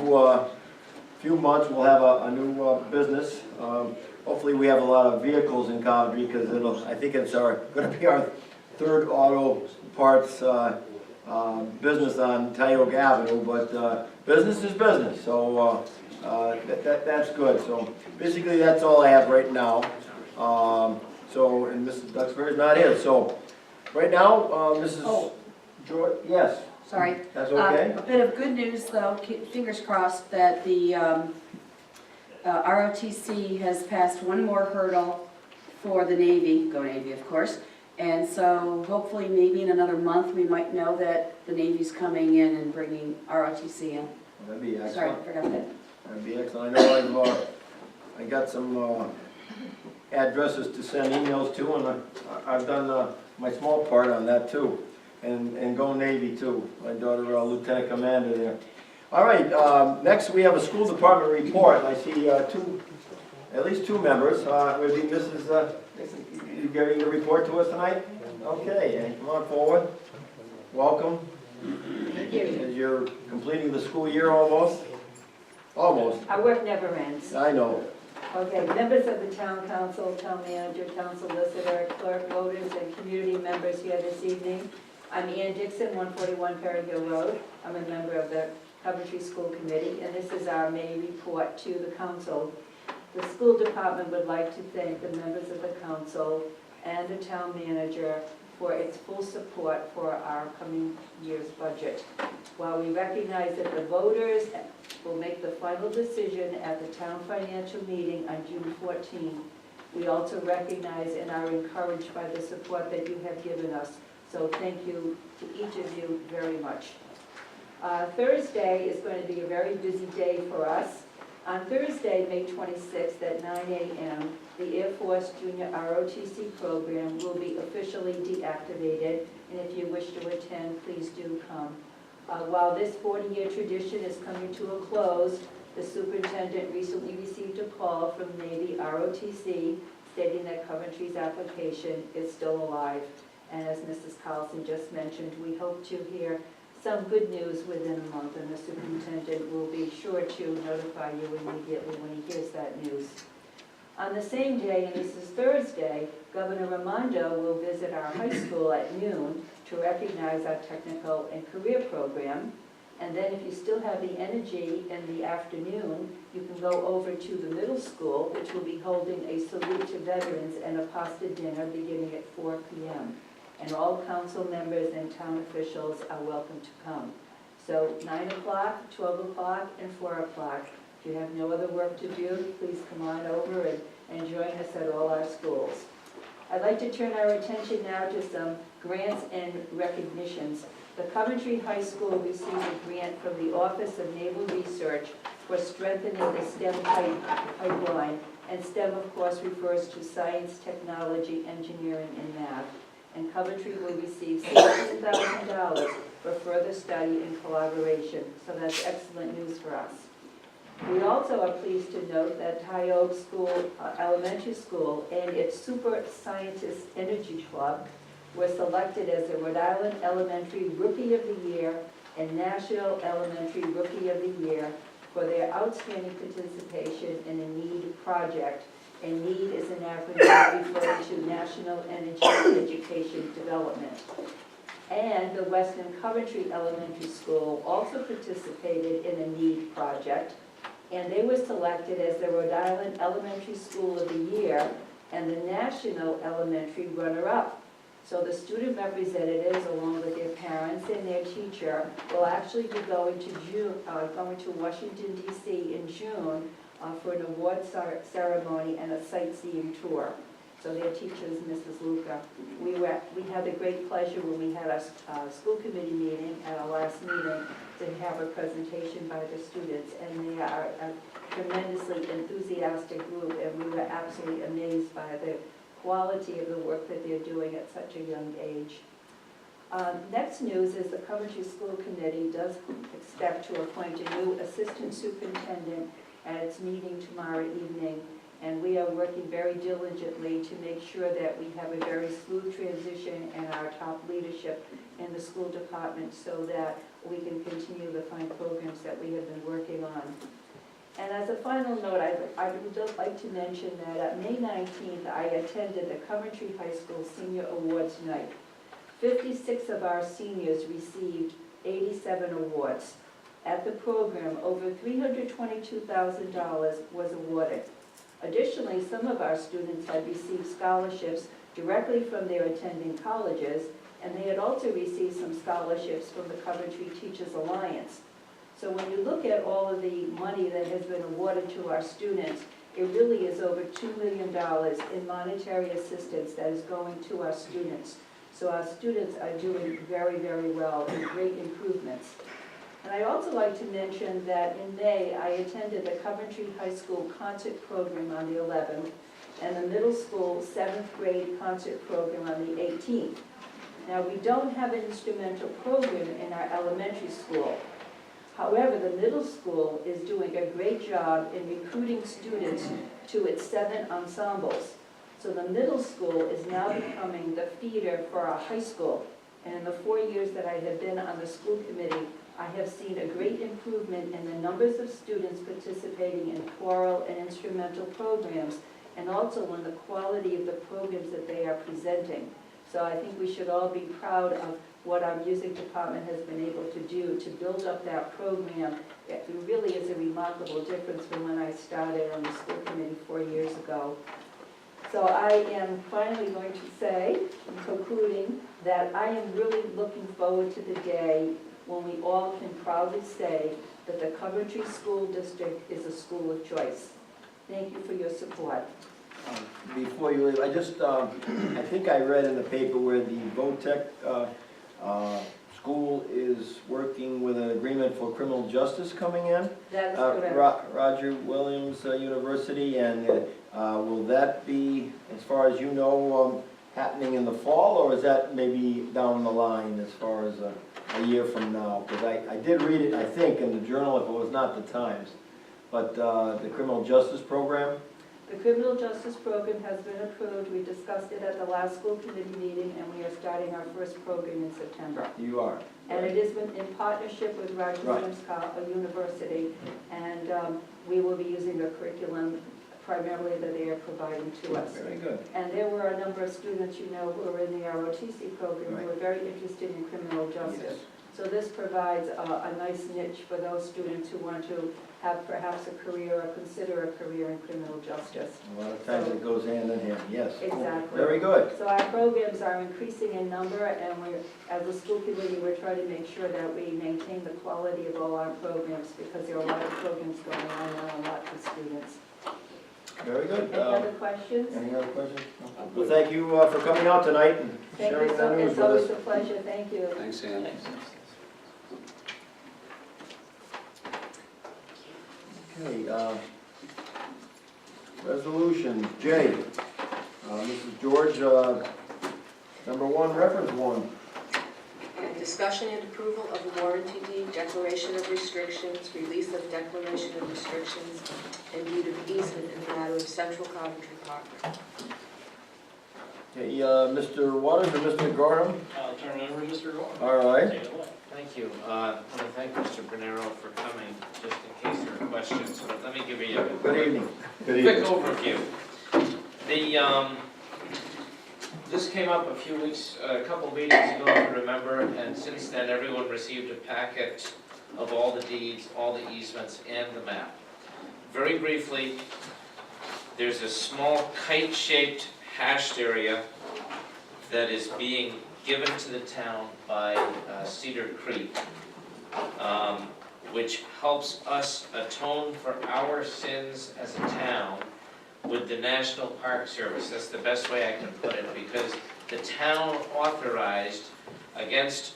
Speaker 1: months we'll have a new business. Hopefully we have a lot of vehicles in Coventry, because I think it's going to be our third auto parts business on Tioga Avenue, but business is business, so that's good. So basically that's all I have right now. And Mrs. Duxbury's not here, so right now, Mrs. George, yes,
Speaker 8: Sorry.
Speaker 1: that's okay.
Speaker 8: A bit of good news, though, fingers crossed, that the ROTC has passed one more hurdle for the Navy, go Navy, of course, and so hopefully maybe in another month we might know that the Navy's coming in and bringing ROTC in.
Speaker 1: That'd be excellent.
Speaker 8: Sorry, forgot that.
Speaker 1: That'd be excellent. I know I got some addresses to send emails to, and I've done my small part on that too. And go Navy too. My daughter, Lieutenant Commander there. All right, next we have a school department report. I see at least two members. Would be Mrs. Nixon, you giving the report to us tonight? Okay, and come on forward. Welcome.
Speaker 2: Thank you.
Speaker 1: As you're completing the school year almost. Almost.
Speaker 2: Our work never ends.
Speaker 1: I know.
Speaker 2: Okay, members of the town council, town manager, town solicitor, clerk, voters, and community members here this evening. I'm Ann Dixon, 141 Perry Hill Road. I'm a member of the Coventry School Committee, and this is our May report to the council. The school department would like to thank the members of the council and the town manager for its full support for our coming year's budget. While we recognize that the voters will make the final decision at the town financial meeting on June 14, we also recognize and are encouraged by the support that you have given us. So thank you to each of you very much. Thursday is going to be a very busy day for us. On Thursday, May 26th at 9 a.m., the Air Force Junior ROTC program will be officially deactivated, and if you wish to attend, please do come. While this 40-year tradition is coming to a close, the superintendent recently received a call from Navy ROTC stating that Coventry's application is still alive. And as Mrs. Carlson just mentioned, we hope to hear some good news within a month, and the superintendent will be sure to notify you immediately when he hears that news. On the same day, and this is Thursday, Governor Raimondo will visit our high school at noon to recognize our technical and career program. And then if you still have the energy in the afternoon, you can go over to the middle school, which will be holding a salute to veterans and a pasta dinner beginning at 4 p.m. And all council members and town officials are welcome to come. So 9 o'clock, 12 o'clock, and 4 o'clock. If you have no other work to do, please come on over and join us at all our schools. I'd like to turn our attention now to some grants and recognitions. The Coventry High School received a grant from the Office of Naval Research for strengthening the STEM pipeline. And STEM, of course, refers to science, technology, engineering, and math. And Coventry will receive $16,000 for further study and collaboration. So that's excellent news for us. We also are pleased to note that High Oak School, Elementary School, and its Super Scientist Energy Club were selected as the Rhode Island Elementary Rookie of the Year and National Elementary Rookie of the Year for their outstanding participation in a NEED project. And NEED is an acronym referring to National Energy Education Development. And the Weston Coventry Elementary School also participated in a NEED project, and they were selected as the Rhode Island Elementary School of the Year and the National Elementary Runner-Up. So the student representatives, along with their parents and their teacher, will actually be going to Washington, D.C. in June for an award ceremony and a sightseeing tour. So their teacher is Mrs. Luca. We had the great pleasure when we had our school committee meeting at our last meeting to have a presentation by the students, and they are a tremendously enthusiastic group, and we were absolutely amazed by the quality of the work that they're doing at such a young age. Next news is the Coventry School Committee does expect to appoint a new assistant superintendent at its meeting tomorrow evening, and we are working very diligently to make sure that we have a very smooth transition in our top leadership in the school department so that we can continue the fine programs that we have been working on. And as a final note, I would just like to mention that May 19th, I attended the Coventry High School Senior Awards Night. 56 of our seniors received 87 awards. At the program, over $322,000 was awarded. Additionally, some of our students had received scholarships directly from their attending colleges, and they had also received some scholarships from the Coventry Teachers Alliance. So when you look at all of the money that has been awarded to our students, it really is over $2 million in monetary assistance that is going to our students. So our students are doing very, very well and great improvements. And I'd also like to mention that in May, I attended the Coventry High School concert program on the 11th and the middle school 7th grade concert program on the 18th. Now, we don't have an instrumental program in our elementary school. However, the middle school is doing a great job in recruiting students to its 7 ensembles. So the middle school is now becoming the feeder for our high school. And in the 4 years that I have been on the school committee, I have seen a great improvement in the numbers of students participating in choral and instrumental programs, and also in the quality of the programs that they are presenting. So I think we should all be proud of what our music department has been able to do to build up that program. It really is a remarkable difference from when I started on the school committee 4 years ago. So I am finally going to say, in concluding, that I am really looking forward to the day when we all can proudly say that the Coventry School District is a school of choice. Thank you for your support.
Speaker 1: Before you leave, I just, I think I read in the paper where the VOTEC school is working with an agreement for criminal justice coming in.
Speaker 2: That is correct.
Speaker 1: Roger Williams University, and will that be, as far as you know, happening in the fall, or is that maybe down the line as far as a year from now? Because I did read it, I think, in the Journal, if it was not the Times. But the criminal justice program?
Speaker 2: The criminal justice program has been approved. We discussed it at the last school committee meeting, and we are starting our first program in September.
Speaker 1: You are?
Speaker 2: And it is in partnership with Roger Williams University, and we will be using a curriculum primarily that they are providing to us.
Speaker 1: Very good.
Speaker 2: And there were a number of students, you know, who are in the ROTC program who are very interested in criminal justice.
Speaker 1: Yes.
Speaker 2: So this provides a nice niche for those students who want to have perhaps a career or consider a career in criminal justice.
Speaker 1: A lot of times it goes hand in hand, yes.
Speaker 2: Exactly.
Speaker 1: Very good.
Speaker 2: So our programs are increasing in number, and as a school committee, we're trying to make sure that we maintain the quality of all our programs, because there are a lot of programs going on now, a lot for students.
Speaker 1: Very good.
Speaker 2: Any other questions?
Speaker 1: Any other questions? No? Well, thank you for coming out tonight and
Speaker 2: Thank you,
Speaker 1: sharing that news
Speaker 2: it's
Speaker 1: with
Speaker 2: always
Speaker 1: us.
Speaker 2: a pleasure, thank you.
Speaker 6: Thanks, Ann.
Speaker 1: Okay, resolution J. Mrs. George, number 1, reference 1.
Speaker 10: Discussion and approval of a warranty deed, declaration of restrictions, release of declaration of restrictions, and deed of easement in the matter of Central Coventry Park.
Speaker 1: Okay, Mr. Waters or Mr. Gorham?
Speaker 3: I'll turn it over to Mr. Gore.
Speaker 1: All right.
Speaker 3: Take it away.
Speaker 11: Thank you. I want to thank Mr. Bernero for coming, just in case there are questions, but let me give you a
Speaker 1: Good evening. Good
Speaker 11: quick
Speaker 1: evening.
Speaker 11: overview. This came up a couple meetings ago, if you remember, and since then, everyone received a packet of all the deeds, all the easements, and the map. Very briefly, there's a small kite-shaped hashed area that is being given to the town by Cedar Creek, which helps us atone for our sins as a town with the National Park Service. That's the best way I can put it, because the town authorized, against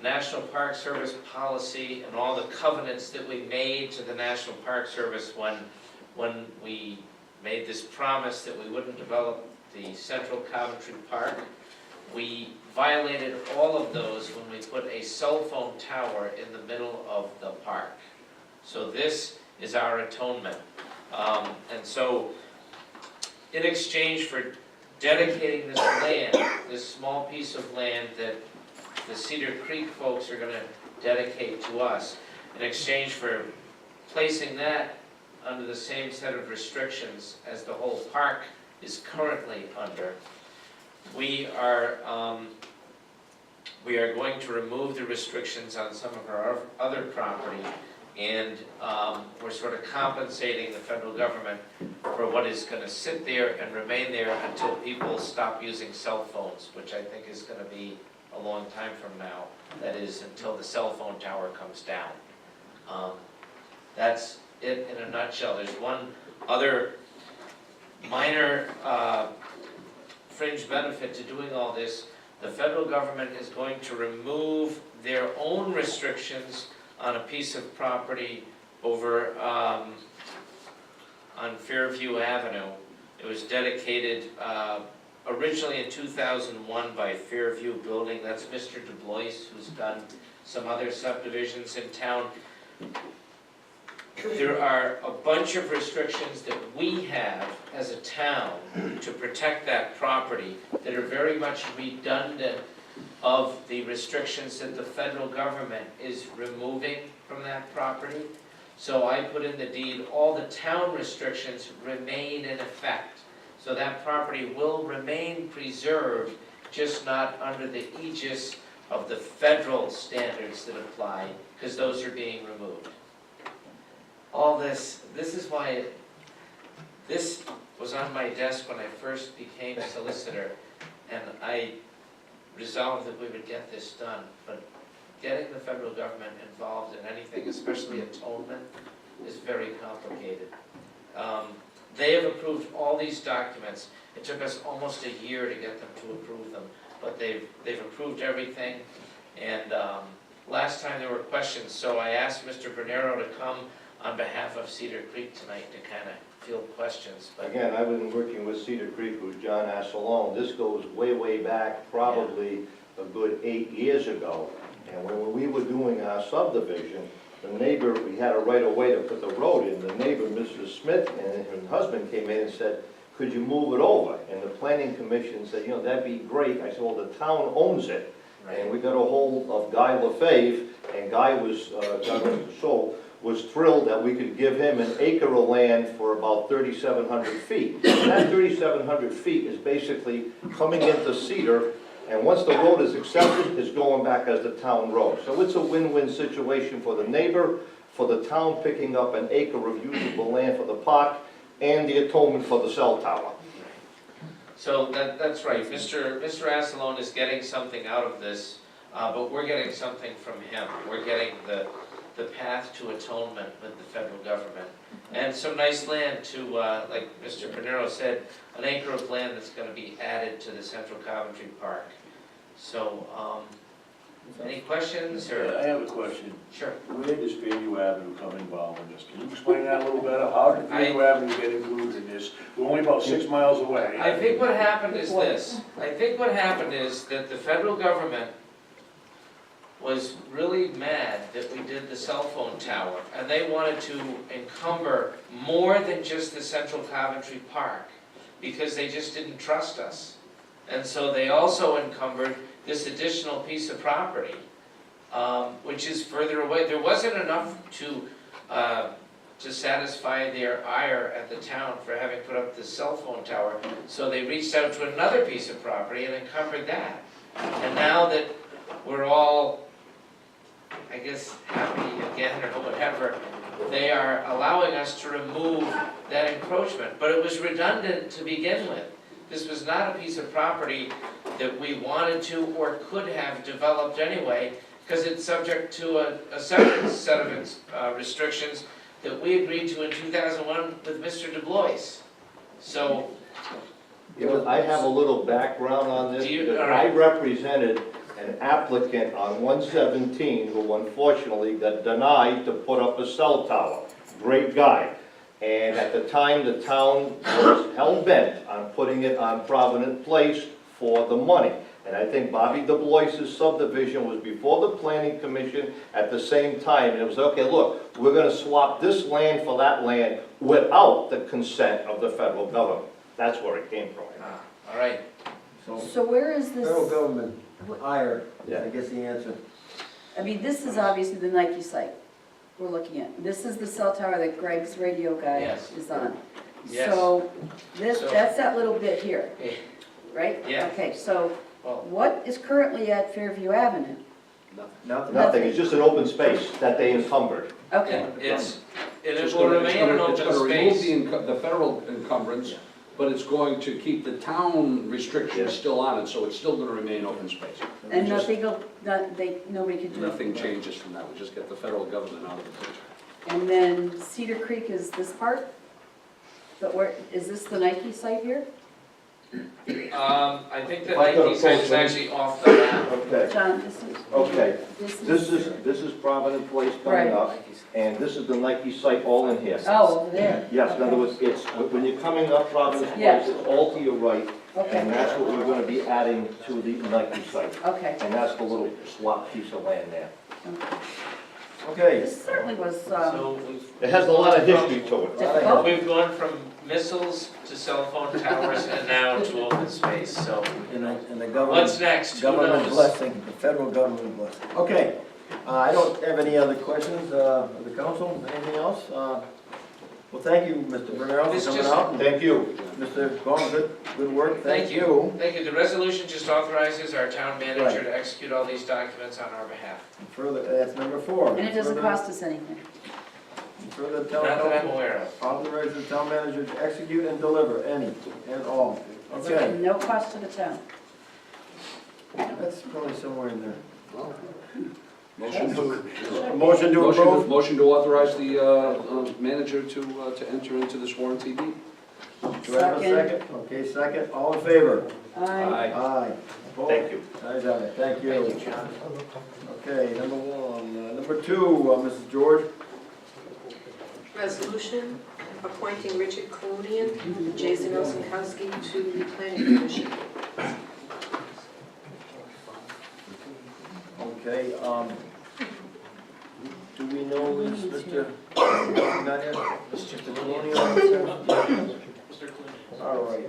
Speaker 11: National Park Service policy and all the covenants that we made to the National Park Service when we made this promise that we wouldn't develop the Central Coventry Park. We violated all of those when we put a cell phone tower in the middle of the park. So this is our atonement. And so, in exchange for dedicating this land, this small piece of land that the Cedar Creek folks are going to dedicate to us, in exchange for placing that under the same set of restrictions as the whole park is currently under, we are going to remove the restrictions on some of our other property, and we're sort of compensating the federal government for what is going to sit there and remain there until people stop using cell phones, which I think is going to be a long time from now. That is, until the cell phone tower comes down. That's it in a nutshell. There's one other minor fringe benefit to doing all this. The federal government is going to remove their own restrictions on a piece of property over on Fairview Avenue. It was dedicated originally in 2001 by Fairview Building. That's Mr. Du Bois, who's done some other subdivisions in town. There are a bunch of restrictions that we have as a town to protect that property that are very much redundant of the restrictions that the federal government is removing from that property. So I put in the deed, all the town restrictions remain in effect. So that property will remain preserved, just not under the aegis of the federal standards that apply, because those are being removed. All this is why this was on my desk when I first became solicitor, and I resolved that we would get this done. But getting the federal government involved in anything, especially atonement, is very complicated. They have approved all these documents. It took us almost a year to get them to approve them, but they've approved everything. And last time there were questions, so I asked Mr. Bernero to come on behalf of Cedar Creek tonight to kind of field questions. But
Speaker 4: Again, I've been working with Cedar Creek with John Assalone. This goes way, way back, probably a good 8 years ago. And when we were doing our subdivision, the neighbor, we had a right of way to put the road in. The neighbor, Mrs. Smith, and her husband came in and said, could you move it over? And the planning commission said, you know, that'd be great. I said, well, the town owns it. And we got a hold of Guy LaFave, and Guy was, was thrilled that we could give him an acre of land for about 3,700 feet. And that 3,700 feet is basically coming into Cedar, and once the road is accepted, it's going back as the town road. So it's a win-win situation for the neighbor,
Speaker 12: for the town picking up an acre of usable land for the park and the atonement for the cell tower.
Speaker 11: So that's right, Mr. Assalone is getting something out of this, but we're getting something from him. We're getting the path to atonement with the federal government. And some nice land to, like Mr. Panero said, an acre of land that's gonna be added to the Central Coventry Park. So, any questions,
Speaker 5: I
Speaker 11: or?
Speaker 5: have a question.
Speaker 11: Sure.
Speaker 5: Where does Fairview Avenue come involved in this? Can you explain that a little better? How did Fairview Avenue get included in this? We're only about 6 miles away.
Speaker 11: I think what happened is this. I think what happened is that the federal government was really mad that we did the cell phone tower, and they wanted to encumber more than just the Central Coventry Park, because they just didn't trust us. And so they also encumbered this additional piece of property, which is further away. There wasn't enough to satisfy their ire at the town for having put up this cell phone tower, so they reached out to another piece of property and encumbered that. And now that we're all, I guess, happy again or whatever, they are allowing us to remove that encroachment. But it was redundant to begin with. This was not a piece of property that we wanted to or could have developed anyway, because it's subject to a separate set of restrictions that we agreed to in 2001 with Mr. Du Bois. So,
Speaker 12: I have a little background on this.
Speaker 11: Do you-
Speaker 12: Because
Speaker 11: all right.
Speaker 12: I represented an applicant on 117 who unfortunately got denied to put up a cell tower. Great guy. And at the time, the town was hell-bent on putting it on Provident Place for the money. And I think Bobby Du Bois' subdivision was before the planning commission at the same time. And it was, okay, look, we're gonna swap this land for that land without the consent of the federal government. That's where it came from.
Speaker 11: all right.
Speaker 8: So where is this?
Speaker 13: Federal government, higher,
Speaker 12: Yeah.
Speaker 13: I guess the answer.
Speaker 8: I mean, this is obviously the Nike site we're looking at. This is the cell tower that Greg's radio guy
Speaker 11: Yes.
Speaker 8: is on.
Speaker 11: Yes.
Speaker 8: So
Speaker 11: So-
Speaker 8: that's that little bit here,
Speaker 11: Okay.
Speaker 8: right?
Speaker 11: Yeah.
Speaker 8: Okay, so
Speaker 11: Well,
Speaker 8: what is currently at Fairview Avenue?
Speaker 13: Nothing.
Speaker 12: Nothing, it's just an open space that they encumbered.
Speaker 8: Okay,
Speaker 11: it
Speaker 6: It's
Speaker 11: will
Speaker 6: gonna-
Speaker 11: remain an
Speaker 6: it's
Speaker 11: open
Speaker 6: gonna remove
Speaker 11: space.
Speaker 6: the federal encumbrance, but it's going to keep the town restrictions still on it, so it's still gonna remain open space.
Speaker 8: and
Speaker 6: Just-
Speaker 8: nobody can do it.
Speaker 6: Nothing changes from that, we just get the federal government out of the picture.
Speaker 8: And then Cedar Creek is this part? But where, is this the Nike site here?
Speaker 11: I think the
Speaker 12: If I could
Speaker 11: Nike site
Speaker 12: approach
Speaker 11: is
Speaker 12: them.
Speaker 11: actually off the map.
Speaker 12: Okay,
Speaker 8: John, this is.
Speaker 12: okay.
Speaker 8: This
Speaker 12: This is Provident Place
Speaker 8: Right.
Speaker 12: coming up, and this is the Nike site all in here.
Speaker 8: Oh, over there.
Speaker 12: Yes, in other words, it's, when you're coming up Providence
Speaker 8: Yes.
Speaker 12: Place, it's all to your right, and
Speaker 8: Okay,
Speaker 12: that's what we're gonna be adding to the Nike site.
Speaker 8: okay.
Speaker 12: And that's the little swap piece of land there.
Speaker 13: Okay,
Speaker 8: This certainly was
Speaker 11: So we've.
Speaker 12: It has a lot of history to it.
Speaker 8: difficult.
Speaker 11: We've gone from missiles to cell phone towers and now to open space, so
Speaker 13: and the government,
Speaker 11: what's next? Who
Speaker 13: government
Speaker 11: knows?
Speaker 13: blessing, the federal government blessing. Okay, I don't have any other questions, of the council, anything else? Well, thank you, Mr. Bernero, for
Speaker 11: This
Speaker 13: coming
Speaker 11: just-
Speaker 13: out, and
Speaker 12: Thank you.
Speaker 13: Mr. Gong, good work,
Speaker 11: Thank
Speaker 13: thank
Speaker 11: you.
Speaker 13: you.
Speaker 11: Thank you. The resolution just authorizes our town manager
Speaker 13: Right.
Speaker 11: to execute all these documents on our behalf.
Speaker 13: Further, that's number 4.
Speaker 8: And it doesn't cost us anything.
Speaker 13: Further, town
Speaker 11: Not that I'm
Speaker 13: council
Speaker 11: aware of.
Speaker 13: authorize the town manager to execute and deliver any and all. Okay,
Speaker 8: No cost to the town.
Speaker 13: that's probably somewhere in there.
Speaker 6: Motion to,
Speaker 13: Motion to approve?
Speaker 6: motion to authorize the manager to enter into this warranty deed?
Speaker 13: Do I have a second? Okay, second, all in favor?
Speaker 8: Aye.
Speaker 13: Aye.
Speaker 12: Thank you.
Speaker 13: Ayes have it, thank you.
Speaker 11: Thank you, John.
Speaker 13: Okay, number 1. Number 2, Mrs. George.
Speaker 10: Resolution appointing Richard Colonian and Jason Osikowski to the planning commission.
Speaker 13: Okay, do we know is Mr. not here? Mr. Colonial?
Speaker 11: Mr. Clooney.
Speaker 13: All right.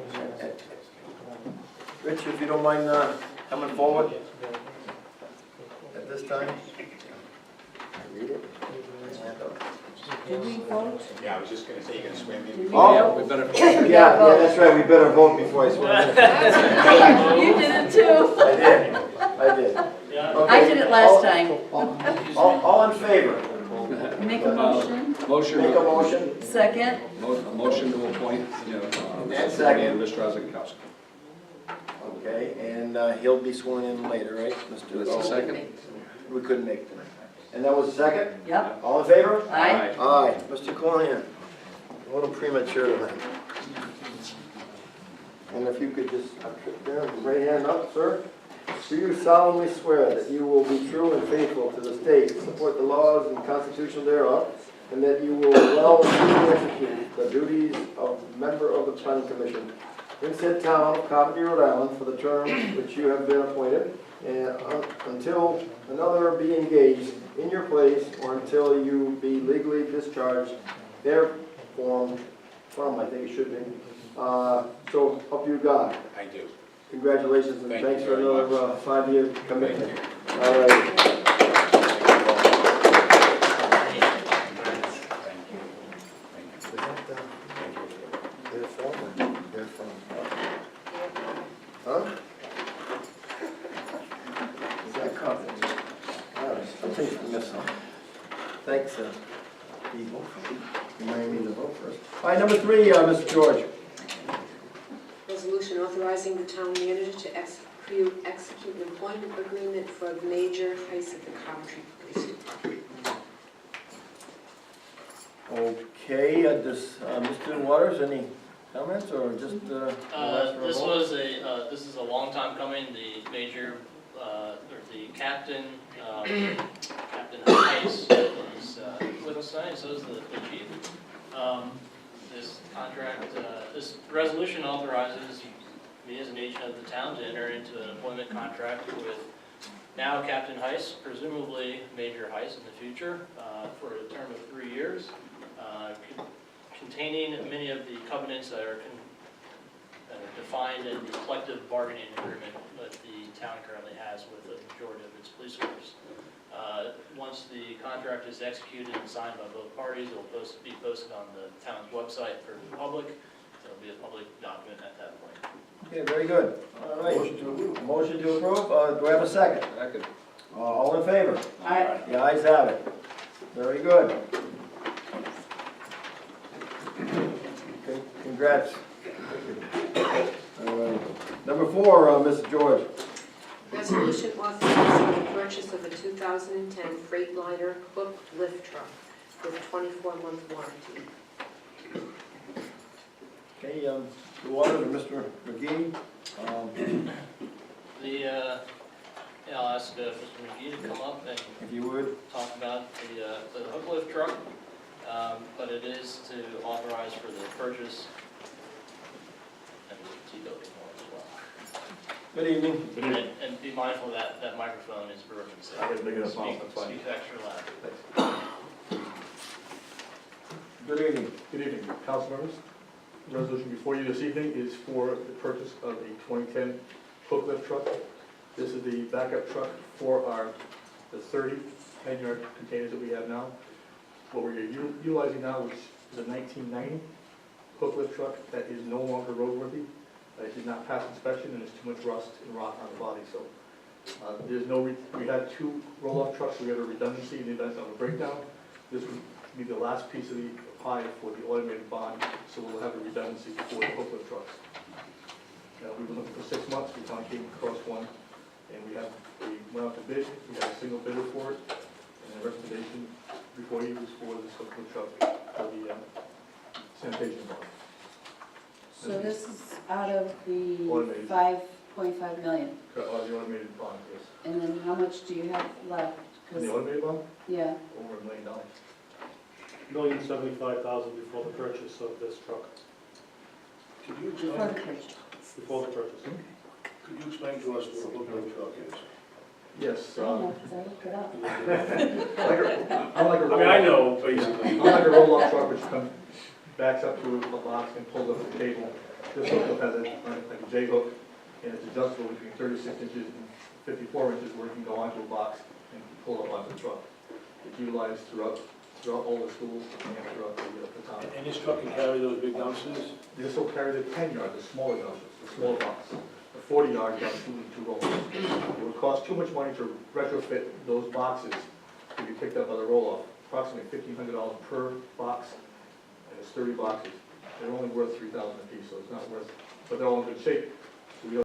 Speaker 13: Rich, if you don't mind coming forward at this time. Read it.
Speaker 8: Did we vote?
Speaker 4: Yeah, I was just gonna say, you're gonna swear me.
Speaker 8: Did we
Speaker 13: Oh.
Speaker 8: vote?
Speaker 6: We better,
Speaker 13: Yeah, that's right, we better vote before I swear in.
Speaker 8: You did it too.
Speaker 13: I did.
Speaker 8: I did it last time.
Speaker 13: All in favor?
Speaker 8: Make a motion,
Speaker 6: Motion.
Speaker 13: Make a motion.
Speaker 8: second,
Speaker 6: A motion to appoint,
Speaker 13: And second.
Speaker 6: and Mr. Ozakowski.
Speaker 13: Okay, and he'll be sworn in later, right, Mr.?
Speaker 6: That's the second?
Speaker 13: We couldn't make it tonight. And that was the second?
Speaker 8: yep,
Speaker 13: All in favor?
Speaker 8: aye.
Speaker 13: Aye. Mr. Cohen, a little premature tonight. And if you could just, right hand up, sir. Do you solemnly swear that you will be true and faithful to the state, support the laws and constitution thereof, and that you will well and truly execute the duties of member of the planning commission in said town of Coventry, Rhode Island, for the term which you have been appointed, and until another be engaged in your place, or until you be legally discharged therefrom, I think it should be. So help you God.
Speaker 11: I do.
Speaker 13: Congratulations and
Speaker 11: Thank you
Speaker 13: thanks for
Speaker 11: very
Speaker 13: another 5-year commitment.
Speaker 11: Thank
Speaker 13: All right. Huh? Is that confident? All right, I'll take it from this one. Thanks, people. Remind me to vote first. All right, number 3, Mr. George.
Speaker 10: Resolution authorizing the town manager to execute an employment agreement for Major Heist at the Coventry Police Department.
Speaker 13: Okay, does Mr. Waters, any comments, or just ask for a
Speaker 3: This
Speaker 13: vote?
Speaker 3: was this is a long time coming. The major, or the captain, Captain Hayes is with us tonight, so is the chief. This contract, this resolution authorizes me as an agent of the town to enter into an employment contract with now Captain Heiss, presumably Major Heiss in the future, for a term of 3 years, containing many of the covenants that are defined in the collective bargaining agreement that the town currently has with the majority of its police force. Once the contract is executed and signed by both parties, it will be posted on the town's website for the public. It'll be a public document at that point.
Speaker 13: Okay, very good. All right. Motion to approve. Do I have a second?
Speaker 6: Second.
Speaker 13: All in favor?
Speaker 8: Aye.
Speaker 13: The ayes have it. Very good. Okay, congrats. Number 4, Mr. George.
Speaker 10: Resolution authorizing the purchase of a 2010 Freightliner hook lift truck with 24-month warranty.
Speaker 13: Okay, the Waters or Mr. McGee.
Speaker 3: I'll ask Mr. McGee to come up and
Speaker 13: If you would.
Speaker 3: talk about the hook lift truck, but it is to authorize for the purchase and the T-Bill as well.
Speaker 13: Good evening.
Speaker 3: And be mindful that that microphone is broken, so
Speaker 14: I can make it a
Speaker 3: speak
Speaker 14: that's fine.
Speaker 3: extra loud.
Speaker 13: Good evening.
Speaker 14: Good evening, council members. The resolution before you this evening is for the purchase of a 2010 hook lift truck. This is the backup truck for the 30 10-yard containers that we have now. What we're utilizing now, which is a 1990 hook lift truck that is no longer roadworthy. It did not pass inspection and there's too much rust and rot on the body. So there's no, we had 2 roll-off trucks, so we had a redundancy in the event of a breakdown. This would be the last piece of the pie for the automated bond, so we'll have a redundancy for the hook lift trucks. We've been looking for 6 months, we finally came across one, and we went out to bid, we had a single bidder for it, and the recommendation before you was for this hook lift truck for the sanitation bond.
Speaker 8: So this is out of the
Speaker 14: Automated.
Speaker 8: 5.5 million,
Speaker 14: The automated bond, yes.
Speaker 8: and then how much do you have left?
Speaker 14: And
Speaker 8: 'Cause-
Speaker 14: the automated bond,
Speaker 8: yeah,
Speaker 14: over $1 million.
Speaker 15: $1,075,000 before the purchase of this truck.
Speaker 5: Could you
Speaker 8: for
Speaker 5: explain,
Speaker 8: the purchase.
Speaker 15: Before the purchase.
Speaker 5: could you explain to us what a hook lift truck is?
Speaker 14: Yes.
Speaker 8: I don't know, 'cause I looked it up.
Speaker 14: Unlike a
Speaker 5: I mean, I know, basically.
Speaker 14: Unlike a roll-off truck which backs up to a box and pulls up the table, this hook has like a J-hook, and it's adjustable between 36 inches and 54 inches, where it can go onto a box and pull up onto the truck. It's utilized throughout all the schools and throughout the town.
Speaker 5: And this truck can carry those big dumpsters?
Speaker 14: This will carry the 10-yard, the smaller dumpsters, the small box. The 40-yard does 2 roll-offs. It would cost too much money to retrofit those boxes to be picked up by the roll-off approximately $1,500 per box, and it's 30 boxes. They're only worth $3,000 a piece, so it's not worth, but they're all in good shape.